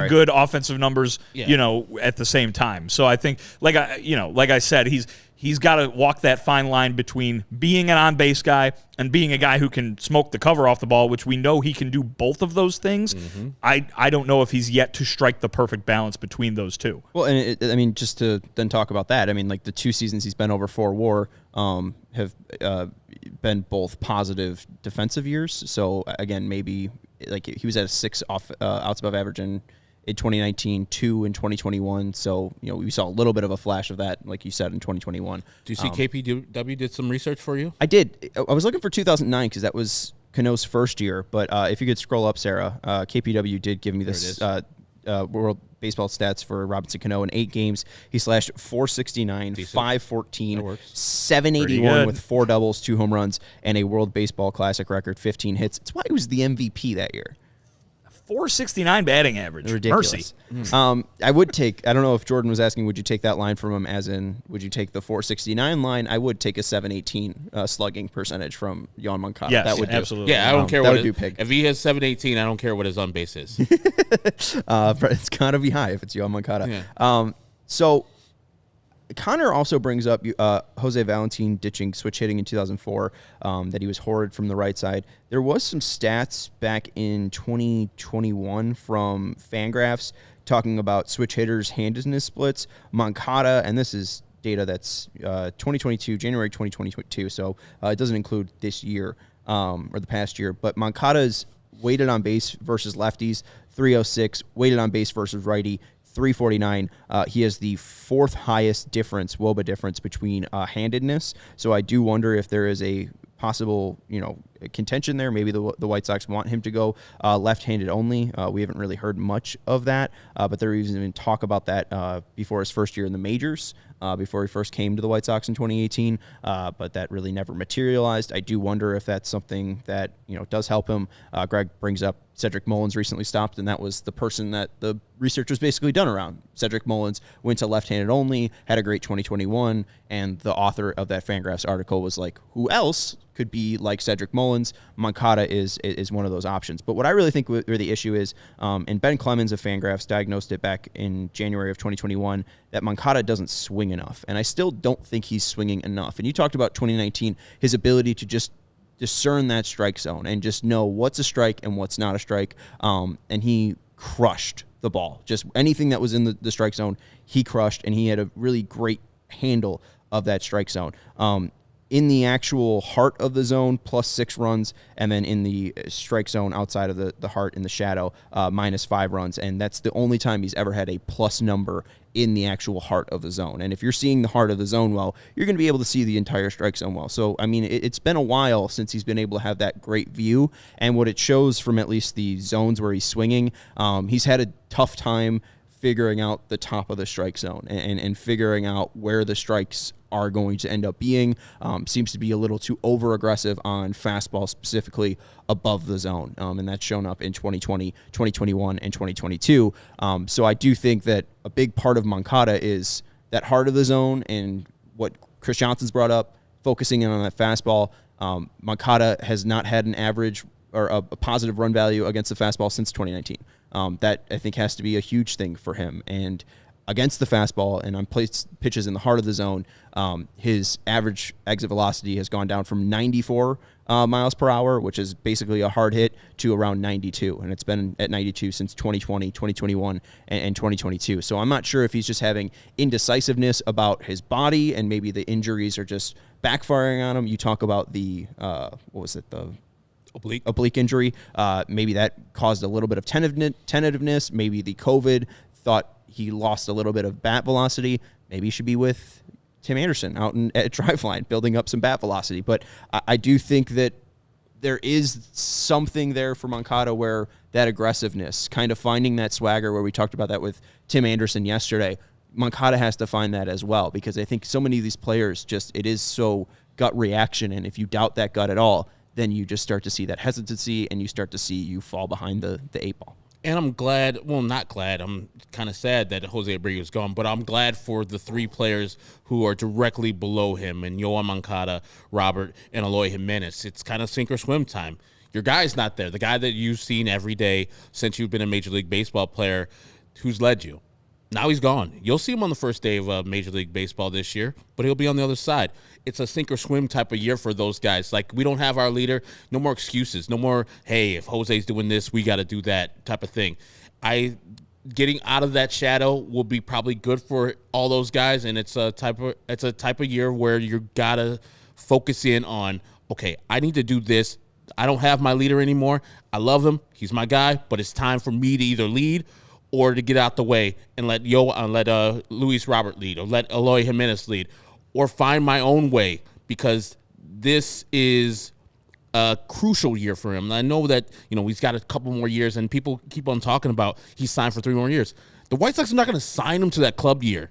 good offensive numbers, at the same time. So I think, like I said, he's got to walk that fine line between being an on-base guy and being a guy who can smoke the cover off the ball, which we know he can do both of those things. Mm-hmm. I don't know if he's yet to strike the perfect balance between those two. Well, and just to then talk about that, the 2 seasons he's been over 4 WAR have been both positive defensive years. So again, maybe like he was at a 6 outs above average in 2019, 2 in 2021. So we saw a little bit of a flash of that, like you said, in 2021. Do you see KPW did some research for you? I did. I was looking for 2009 because that was Cano's first year. But if you could scroll up, Sarah, KPW did give me this World Baseball stats for Robinson Cano. In 8 games, he slashed .469, .514, .781 with 4 doubles, 2 home runs, and a World Baseball Classic record, 15 hits. It's why he was the MVP that year. .469 batting average. Ridiculous. Mercy. I would take, I don't know if Jordan was asking, would you take that line from him, as in, would you take the .469 line? I would take a .718 slugging percentage from Yoan Moncada. Yes, that would absolutely. Do. Yeah, I don't care what if he has $718, I don't care what his on base is. It's got to be high if it's Yoan Moncada. Yeah. So Connor also brings up Jose Valentin ditching switch hitting in 2004, that he was horrid from the right side. There was some stats back in 2021 from Fangraphs talking about switch hitters' handedness splits. Moncada, and this is data that's 2022, January 2022, so it doesn't include this year or the past year, but Moncada's weighted on base versus lefties, 306, weighted on base versus righty, 349. He has the 4th highest difference, WOBA difference, between handedness. So I do wonder if there is a possible, contention there. Maybe the White Sox want him to go left-handed only. We haven't really heard much of that, but there was even talk about that before his first year in the majors, before he first came to the White Sox in 2018, but that really never materialized. I do wonder if that's something that does help him. Greg brings up Cedric Mullins recently stopped, and that was the person that the research was basically done around. Cedric Mullins went to left-handed only, had a great 2021, and the author of that Fangraphs article was like, who else could be like Cedric Mullins? Moncada is one of those options. But what I really think where the issue is, and Ben Clemens of Fangraphs diagnosed it back in January of 2021, that Moncada doesn't swing enough. And I still don't think he's swinging enough. And you talked about 2019, his ability to just discern that strike zone and just know what's a strike and what's not a strike. And he crushed the ball. Just anything that was in the strike zone, he crushed, and he had a really great handle of that strike zone. In the actual heart of the zone, +6 runs, and then in the strike zone outside of the heart in the shadow, -5 runs. And that's the only time he's ever had a plus number in the actual heart of the zone. And if you're seeing the heart of the zone well, you're going to be able to see the entire strike zone well. So, it's been a while since he's been able to have that great view. And what it shows from at least the zones where he's swinging, he's had a tough time figuring out the top of the strike zone and figuring out where the strikes are going to end up being. Seems to be a little too over-aggressive on fastball, specifically above the zone. And that's shown up in 2020, 2021, and 2022. So I do think that a big part of Moncada is that heart of the zone, and what Chris Johnson's brought up, focusing in on that fastball. Moncada has not had an average or a positive run value against the fastball since 2019. That, I think, has to be a huge thing for him. And against the fastball and on pitches in the heart of the zone, his average exit velocity has gone down from 94 miles per hour, which is basically a hard hit, to around 92. And it's been at 92 since 2020, 2021, and 2022. So I'm not sure if he's just having indecisiveness about his body and maybe the injuries are just backfiring on him. You talk about the, the oblique injury. Maybe that caused a little bit of tentativeness. Maybe the COVID thought he lost a little bit of bat velocity. Maybe he should be with Tim Anderson out at Driveline, building up some bat velocity. But I do think that there is something there for Moncada where that aggressiveness, kind of finding that swagger, where we talked about that with Tim Anderson yesterday, Moncada has to find that as well, because I think so many of these players it is so gut reaction. And if you doubt that gut at all, then you just start to see that hesitancy and you start to see you fall behind the 8-ball. And I'm glad, well, not glad, I'm kind of sad that Jose Abreu is gone, but I'm glad for the three players who are directly below him, and Yoan Moncada, Robert, and Eloy Jimenez. It's kind of sink or swim time. Your guy's not there, the guy that you've seen every day since you've been a Major League Baseball player who's led you. Now he's gone. You'll see him on the first day of Major League Baseball this year, but he'll be on the other side. It's a sink or swim type of year for those guys. Like, we don't have our leader. No more excuses. No more, hey, if Jose's doing this, we got to do that type of thing. Getting out of that shadow will be probably good for all those guys, and it's a type of year where you got to focus in on, okay, I need to do this. I don't have my leader anymore. I love him. He's my guy, but it's time for me to either lead or to get out the way and let Luis Robert lead, or let Eloy Jimenez lead, or find my own way, because this is a crucial year for him. And I know that, he's got a couple more years, and people keep on talking about he's signed for 3 more years. The White Sox are not going to sign him to that club year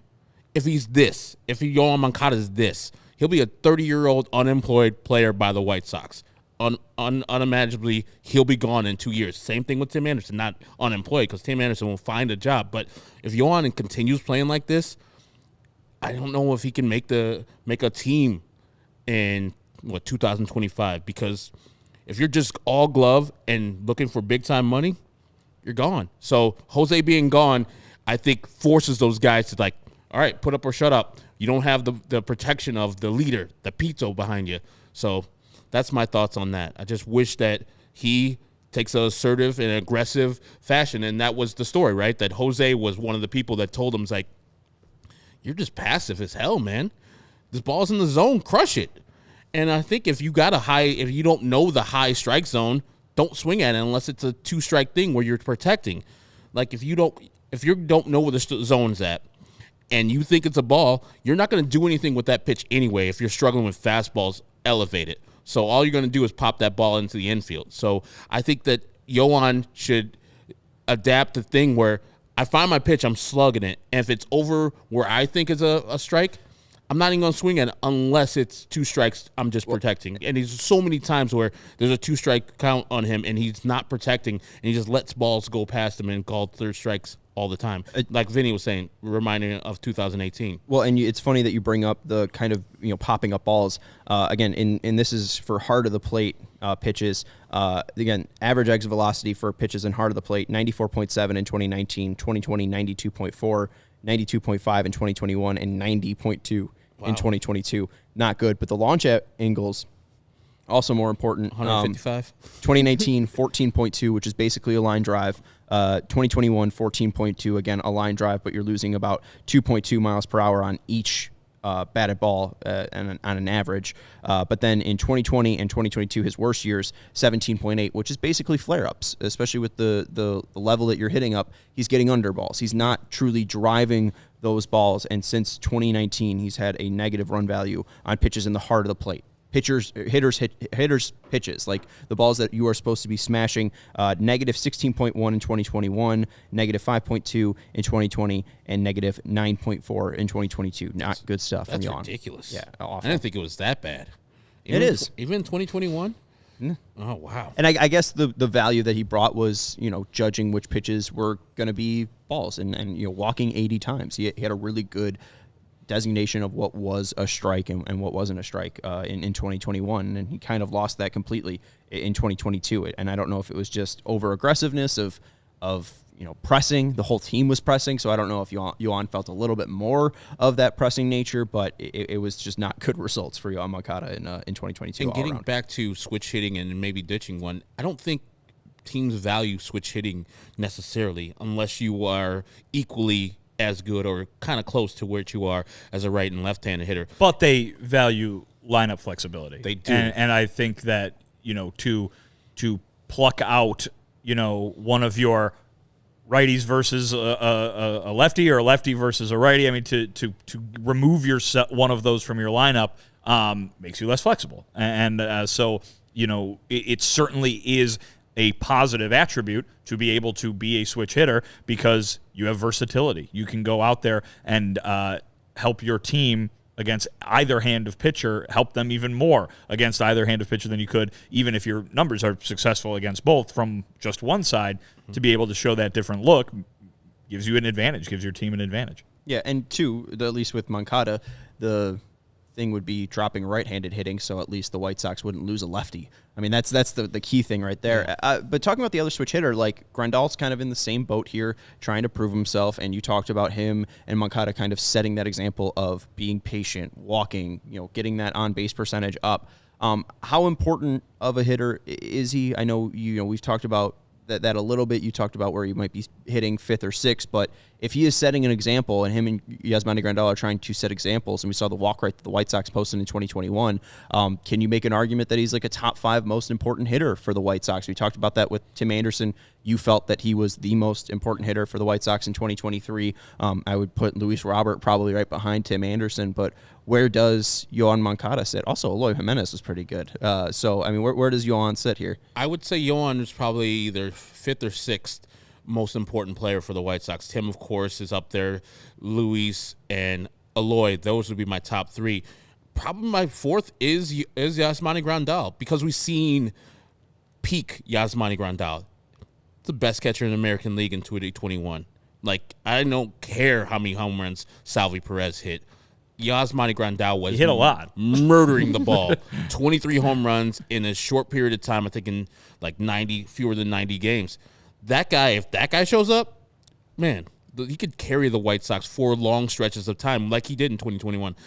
if he's this. If Yoan Moncada is this, he'll be a 30-year-old unemployed player by the White Sox. Unimaginably, he'll be gone in 2 years. Same thing with Tim Anderson, not unemployed, because Tim Anderson will find a job. But if Yoan continues playing like this, I don't know if he can make a team in 2025. Because if you're just all glove and looking for big time money, you're gone. So Jose being gone, I think, forces those guys to, like, all right, put up or shut up. You don't have the protection of the leader, the pizzo behind you. So that's my thoughts on that. I just wish that he takes an assertive and aggressive fashion, and that was the story, right? That Jose was one of the people that told him, like, you're just passive as hell, man. This ball's in the zone, crush it. And I think if you don't know the high strike zone, don't swing at it unless it's a 2-strike thing where you're protecting. Like, if you don't know where the zone's at and you think it's a ball, you're not going to do anything with that pitch anyway if you're struggling with fastballs elevated. So all you're going to do is pop that ball into the infield. So I think that Yoan should adapt the thing where I find my pitch, I'm slugging it, and if it's over where I think is a strike, I'm not even going to swing at it unless it's 2 strikes. I'm just protecting. And there's so many times where there's a 2-strike count on him, and he's not protecting, and he just lets balls go past him and called 3rd strikes all the time. Like Vinnie was saying, reminding of 2018. Well, and it's funny that you bring up the kind of popping up balls. Again, and this is for heart of the plate pitches. Again, average exit velocity for pitches in heart of the plate, 94.7 in 2019, 2020, 92.4, 92.5 in 2021, and 90.2 in 2022. Not good, but the launch angles, also more important. 155. 2019, 14.2, which is basically a line drive. 2021, 14.2, again, a line drive, but you're losing about 2.2 miles per hour on each batted ball on an average. But then in 2020 and 2022, his worst years, 17.8, which is basically flare-ups, especially with the level that you're hitting up. He's getting under balls. He's not truly driving those balls, and since 2019, he's had a negative run value on pitches in the heart of the plate. Hitters pitches, like the balls that you are supposed to be smashing, negative 16.1 in 2021, negative 5.2 in 2020, and negative 9.4 in 2022. Not good stuff. That's ridiculous. Yeah, awful. I didn't think it was that bad. It is. Even in 2021? Oh, wow. And I guess the value that he brought was, judging which pitches were going to be balls and walking 80 times. He had a really good designation of what was a strike and what wasn't a strike in 2021, and he kind of lost that completely in 2022. And I don't know if it was just over aggressiveness of pressing. The whole team was pressing, so I don't know if Yoan felt a little bit more of that pressing nature, but it was just not good results for Yoan Moncada in 2022. And getting back to switch hitting and maybe ditching one, I don't think teams value switch hitting necessarily unless you are equally as good or kind of close to where you are as a right and left-handed hitter. But they value lineup flexibility. They do. And I think that, to pluck out, one of your righties versus a lefty or a lefty versus a righty, I mean, to remove one of those from your lineup makes you less flexible. And so, it certainly is a positive attribute to be able to be a switch hitter because you have versatility. You can go out there and help your team against either hand of pitcher, help them even more against either hand of pitcher than you could, even if your numbers are successful against both from just one side. To be able to show that different look gives you an advantage, gives your team an advantage. Yeah, and two, at least with Moncada, the thing would be dropping right-handed hitting, so at least the White Sox wouldn't lose a lefty. I mean, that's the key thing right there. Yeah. But talking about the other switch hitter, like Grandal's kind of in the same boat here, trying to prove himself, and you talked about him and Moncada kind of setting that example of being patient, walking, getting that on-base percentage up. How important of a hitter is he? I know we've talked about that a little bit. You talked about where he might be hitting fifth or sixth, but if he is setting an example, and him and Yasmani Grandal are trying to set examples, and we saw the walk rate that the White Sox posted in 2021, can you make an argument that he's like a top 5 most important hitter for the White Sox? We talked about that with Tim Anderson. You felt that he was the most important hitter for the White Sox in 2023. I would put Luis Robert probably right behind Tim Anderson, but where does Yoan Moncada sit? Also, Eloy Jimenez was pretty good. So, I mean, where does Yoan sit here? I would say Yoan is probably either 5th or 6th most important player for the White Sox. Tim, of course, is up there. Luis and Eloy, those would be my top 3. Probably my 4th is Yasmani Grandal, because we've seen peak Yasmani Grandal. The best catcher in the American League in 2021. Like, I don't care how many home runs Salvi Perez hit. Yasmani Grandal was hit a lot, murdering the ball. 23 home runs in a short period of time. I think in like fewer than 90 games. That guy, if that guy shows up, man, he could carry the White Sox for long stretches of time, like he did in 2021.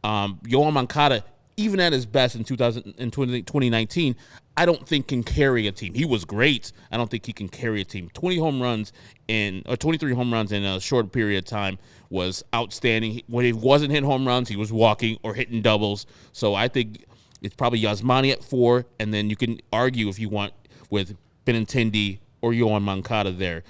Yoan Moncada, even at his best in 2019, I don't think can carry a team. He was great. I don't think he can carry a team. 23 home runs in a short period of time was outstanding. When he wasn't hitting home runs, he was walking or hitting doubles. So I think it's probably Yasmani at 4, and then you can argue if you want with Benintendi or Yoan Moncada there.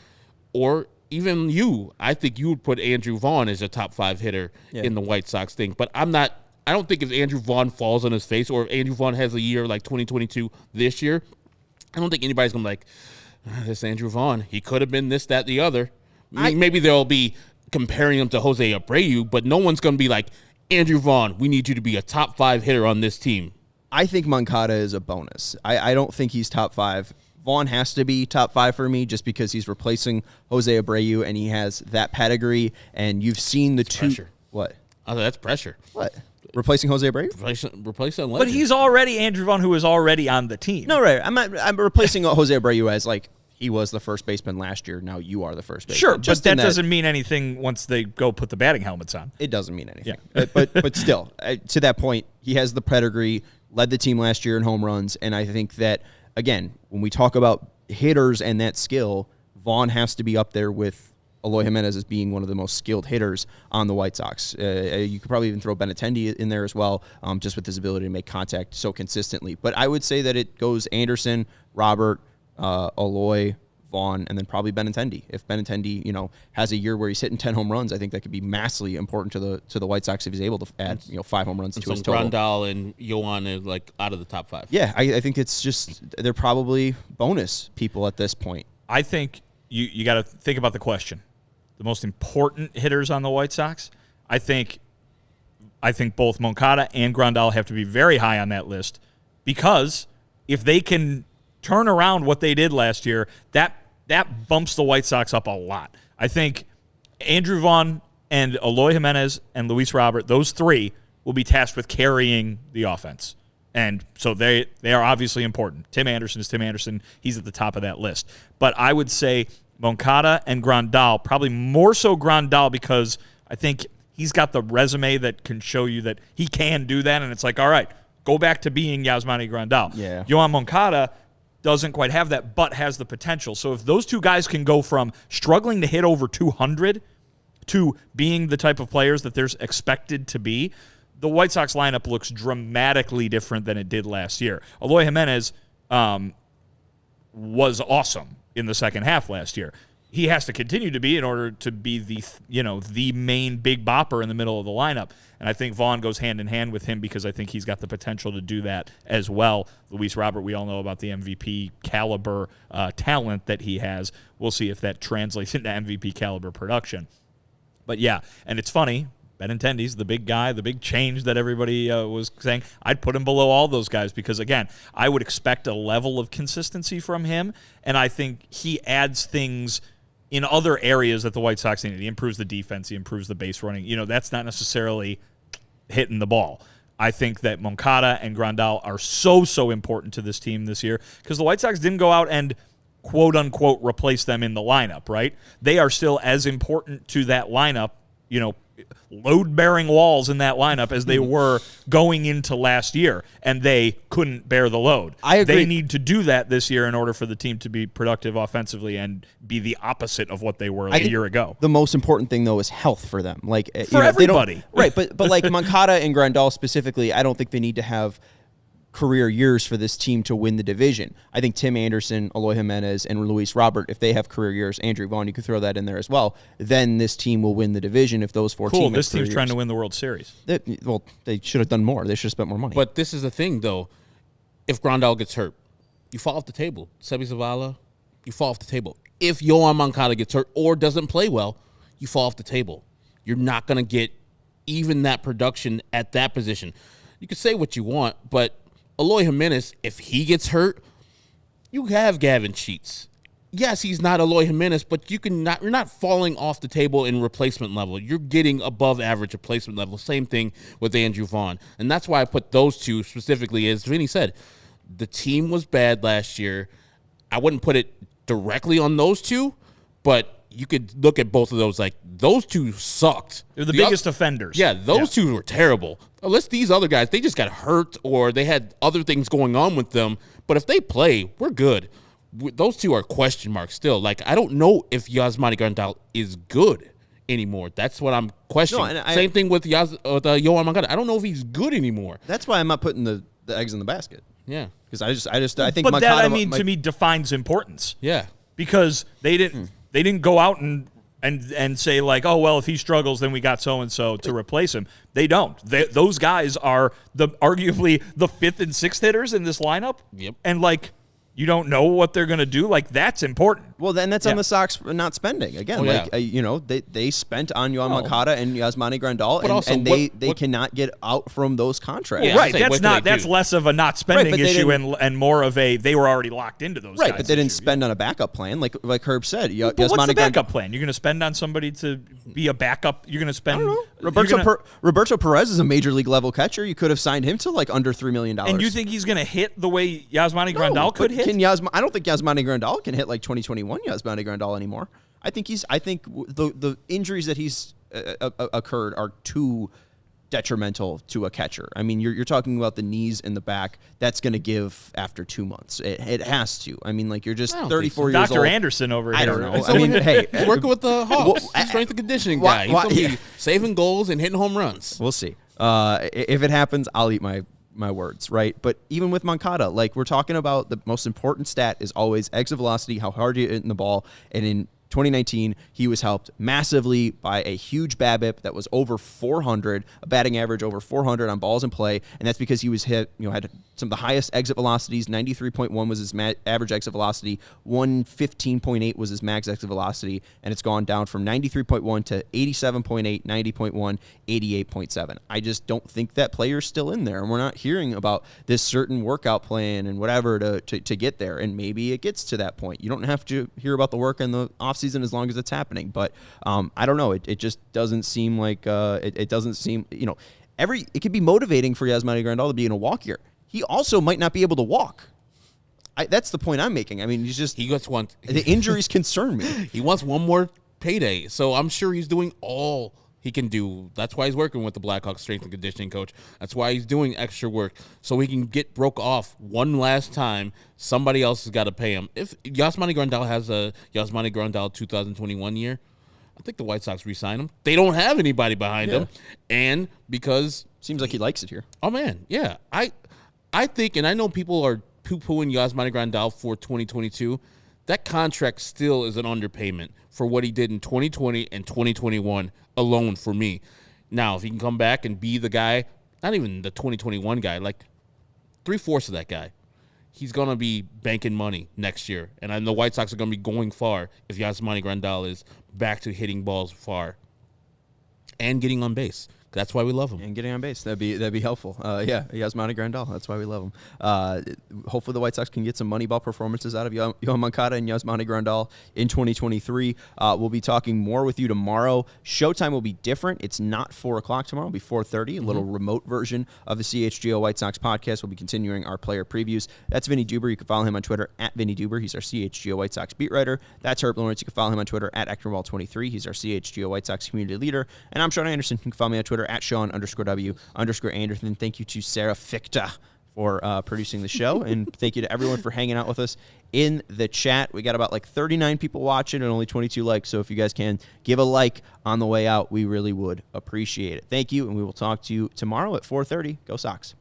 Or even you, I think you would put Andrew Vaughn as a top 5 hitter in the White Sox thing. But I don't think if Andrew Vaughn falls on his face, or if Andrew Vaughn has a year like 2022 this year, I don't think anybody's going to be like, this Andrew Vaughn, he could have been this, that, the other. Maybe they'll be comparing him to Jose Abreu, but no one's going to be like, Andrew Vaughn, we need you to be a top 5 hitter on this team. I think Moncada is a bonus. I don't think he's top 5. Vaughn has to be top 5 for me just because he's replacing Jose Abreu and he has that pedigree, and you've seen the pressure. What? Oh, that's pressure. What? Replacing Jose Abreu? Replacing legend. But he's already Andrew Vaughn, who is already on the team. No, right. I'm replacing Jose Abreu as like he was the first baseman last year. Now you are the first baseman. Sure, but that doesn't mean anything once they go put the batting helmets on. It doesn't mean anything. Yeah. but still, to that point, he has the pedigree, led the team last year in home runs, and I think that, again, when we talk about hitters and that skill, Vaughn has to be up there with Eloy Jimenez as being one of the most skilled hitters on the White Sox. You could probably even throw Benintendi in there as well, just with his ability to make contact so consistently. But I would say that it goes Anderson, Robert, Eloy, Vaughn, and then probably Benintendi. If Benintendi, has a year where he's hitting 10 home runs, I think that could be massively important to the White Sox if he's able to add 5 home runs to his total. Grandal and Yoan are like out of the top 5. Yeah, I think it's just they're probably bonus people at this point. I think you got to think about the question. The most important hitters on the White Sox, I think both Moncada and Grandal have to be very high on that list, because if they can turn around what they did last year, that bumps the White Sox up a lot. I think Andrew Vaughn and Eloy Jimenez and Luis Robert, those 3 will be tasked with carrying the offense. And so they are obviously important. Tim Anderson is Tim Anderson. He's at the top of that list. But I would say Moncada and Grandal, probably more so Grandal because I think he's got the resume that can show you that he can do that, and it's like, all right, go back to being Yasmani Grandal. Yeah. Yoan Moncada doesn't quite have that, but has the potential. So if those two guys can go from struggling to hit over 200 to being the type of players that they're expected to be, the White Sox lineup looks dramatically different than it did last year. Eloy Jimenez was awesome in the second half last year. He has to continue to be in order to be the main big bopper in the middle of the lineup. And I think Vaughn goes hand in hand with him because I think he's got the potential to do that as well. Luis Robert, we all know about the MVP caliber talent that he has. We'll see if that translates into MVP caliber production. But yeah, and it's funny, Benintendi's the big guy, the big change that everybody was saying. I'd put him below all those guys because, again, I would expect a level of consistency from him, and I think he adds things in other areas that the White Sox need. He improves the defense. He improves the base running. That's not necessarily hitting the ball. I think that Moncada and Grandal are so important to this team this year because the White Sox didn't go out and quote-unquote replace them in the lineup, right? They are still as important to that lineup, load-bearing walls in that lineup as they were going into last year, and they couldn't bear the load. I agree. They need to do that this year in order for the team to be productive offensively and be the opposite of what they were a year ago. The most important thing, though, is health for them. Like for everybody. Right, but like Moncada and Grandal specifically, I don't think they need to have career years for this team to win the division. I think Tim Anderson, Eloy Jimenez, and Luis Robert, if they have career years, Andrew Vaughn, you could throw that in there as well, then this team will win the division if those four teams have this career team's trying years. to win the World Series. They should have done more. They should have spent more money. But this is the thing, though. If Grandal gets hurt, you fall off the table. Sebi Zavala, you fall off the table. If Yoan Moncada gets hurt or doesn't play well, you fall off the table. You're not going to get even that production at that position. You can say what you want, but Eloy Jimenez, if he gets hurt, you have Gavin Sheets. Yes, he's not Eloy Jimenez, but you're not falling off the table in replacement level. You're getting above average replacement level. Same thing with Andrew Vaughn. And that's why I put those two specifically. As Vinnie said, the team was bad last year. I wouldn't put it directly on those two, but you could look at both of those like those two sucked. They're the biggest offenders. Yeah, those two were terrible. Unless these other guys, they just got hurt or they had other things going on with them. But if they play, we're good. Those two are question marks still. Like, I don't know if Yasmani Grandal is good anymore. That's what I'm questioning. No, Same thing with Yoan Moncada. I don't know if he's good anymore. That's why I'm not putting the eggs in the basket. Yeah. Because I think But Moncada, that, to me, defines importance. Yeah. Because they didn't go out and say, like, oh, well, if he struggles, then we got so-and-so to replace him. They don't. Those guys are arguably the fifth and sixth hitters in this lineup. Yep. And, like, you don't know what they're going to do. Like, that's important. Well, then that's on the Sox not spending. Again, they spent on Yoan Moncada and Yasmani Grandal, and they cannot get out from those contracts. Yeah, right. That's less of a not spending issue and more of a they were already locked into those guys. Right, but they didn't spend on a backup plan. Like Herb said. But what's the backup plan? You're going to spend on somebody to be a backup? You're going to spend... I don't know. Roberto Perez is a major league level catcher. You could have signed him to like under $3 million. And you think he's going to hit the way Yasmani Grandal could hit? I don't think Yasmani Grandal can hit like 2021 Yasmani Grandal anymore. I think the injuries that he's occurred are too detrimental to a catcher. I mean, you're talking about the knees and the back. That's going to give after 2 months. It has to. I mean, like you're just 34 years old. Dr. Anderson over here. I don't know. I mean, hey, he's working with the Hawks. Strength and conditioning guy. He's going to be saving goals and hitting home runs. We'll see. If it happens, I'll eat my words, right? But even with Moncada, like we're talking about, the most important stat is always exit velocity, how hard you hit in the ball. And in 2019, he was helped massively by a huge BABIP that was over 400, a batting average over 400 on balls in play, and that's because he was had some of the highest exit velocities. 93.1 was his average exit velocity, 115.8 was his max exit velocity, and it's gone down from 93.1 to 87.8, 90.1, 88.7. I just don't think that player's still in there, and we're not hearing about this certain workout plan and whatever to get there, and maybe it gets to that point. You don't have to hear about the work in the offseason as long as it's happening, but I don't know. It just doesn't seem like it doesn't seem, it could be motivating for Yasmani Grandal to be in a walk year. He also might not be able to walk. that's the point I'm making. I mean, he gets one. The injuries concern me. He wants one more payday, so I'm sure he's doing all he can do. That's why he's working with the Blackhawks strength and conditioning coach. That's why he's doing extra work, so he can get broke off one last time. Somebody else has got to pay him. If Yasmani Grandal has a Yasmani Grandal 2021 year, I think the White Sox re-sign him. They don't have anybody behind him, and because seems like he likes it here. Oh man, yeah. I think, and I know people are poo-pooing Yasmani Grandal for 2022. That contract still is an underpayment for what he did in 2020 and 2021 alone for me. Now, if he can come back and be the guy, not even the 2021 guy, like 3/4 of that guy, he's going to be banking money next year. And the White Sox are going to be going far if Yasmani Grandal is back to hitting balls far and getting on base. That's why we love him. And getting on base. That'd be helpful. Yasmani Grandal. That's why we love him. Hopefully the White Sox can get some Moneyball performances out of Yoan Moncada and Yasmani Grandal in 2023. We'll be talking more with you tomorrow. Showtime will be different. It's not 4 o'clock tomorrow. It'll be 4:30, a little remote version of the CHGO White Sox podcast. We'll be continuing our player previews. That's Vinnie Duber. You can follow him on Twitter at Vinnie Duber. He's our CHGO White Sox beat writer. That's Herb Lawrence. You can follow him on Twitter at Ectorwall23. He's our CHGO White Sox community leader. And I'm Sean Anderson. You can follow me on Twitter at Sean_W_Anderson. Thank you to Sarah Fichta for producing the show. And thank you to everyone for hanging out with us in the chat. We got about 39 people watching and only 22 likes. So if you guys can give a like on the way out, we really would appreciate it. Thank you. And we will talk to you tomorrow at 4:30. Go Sox.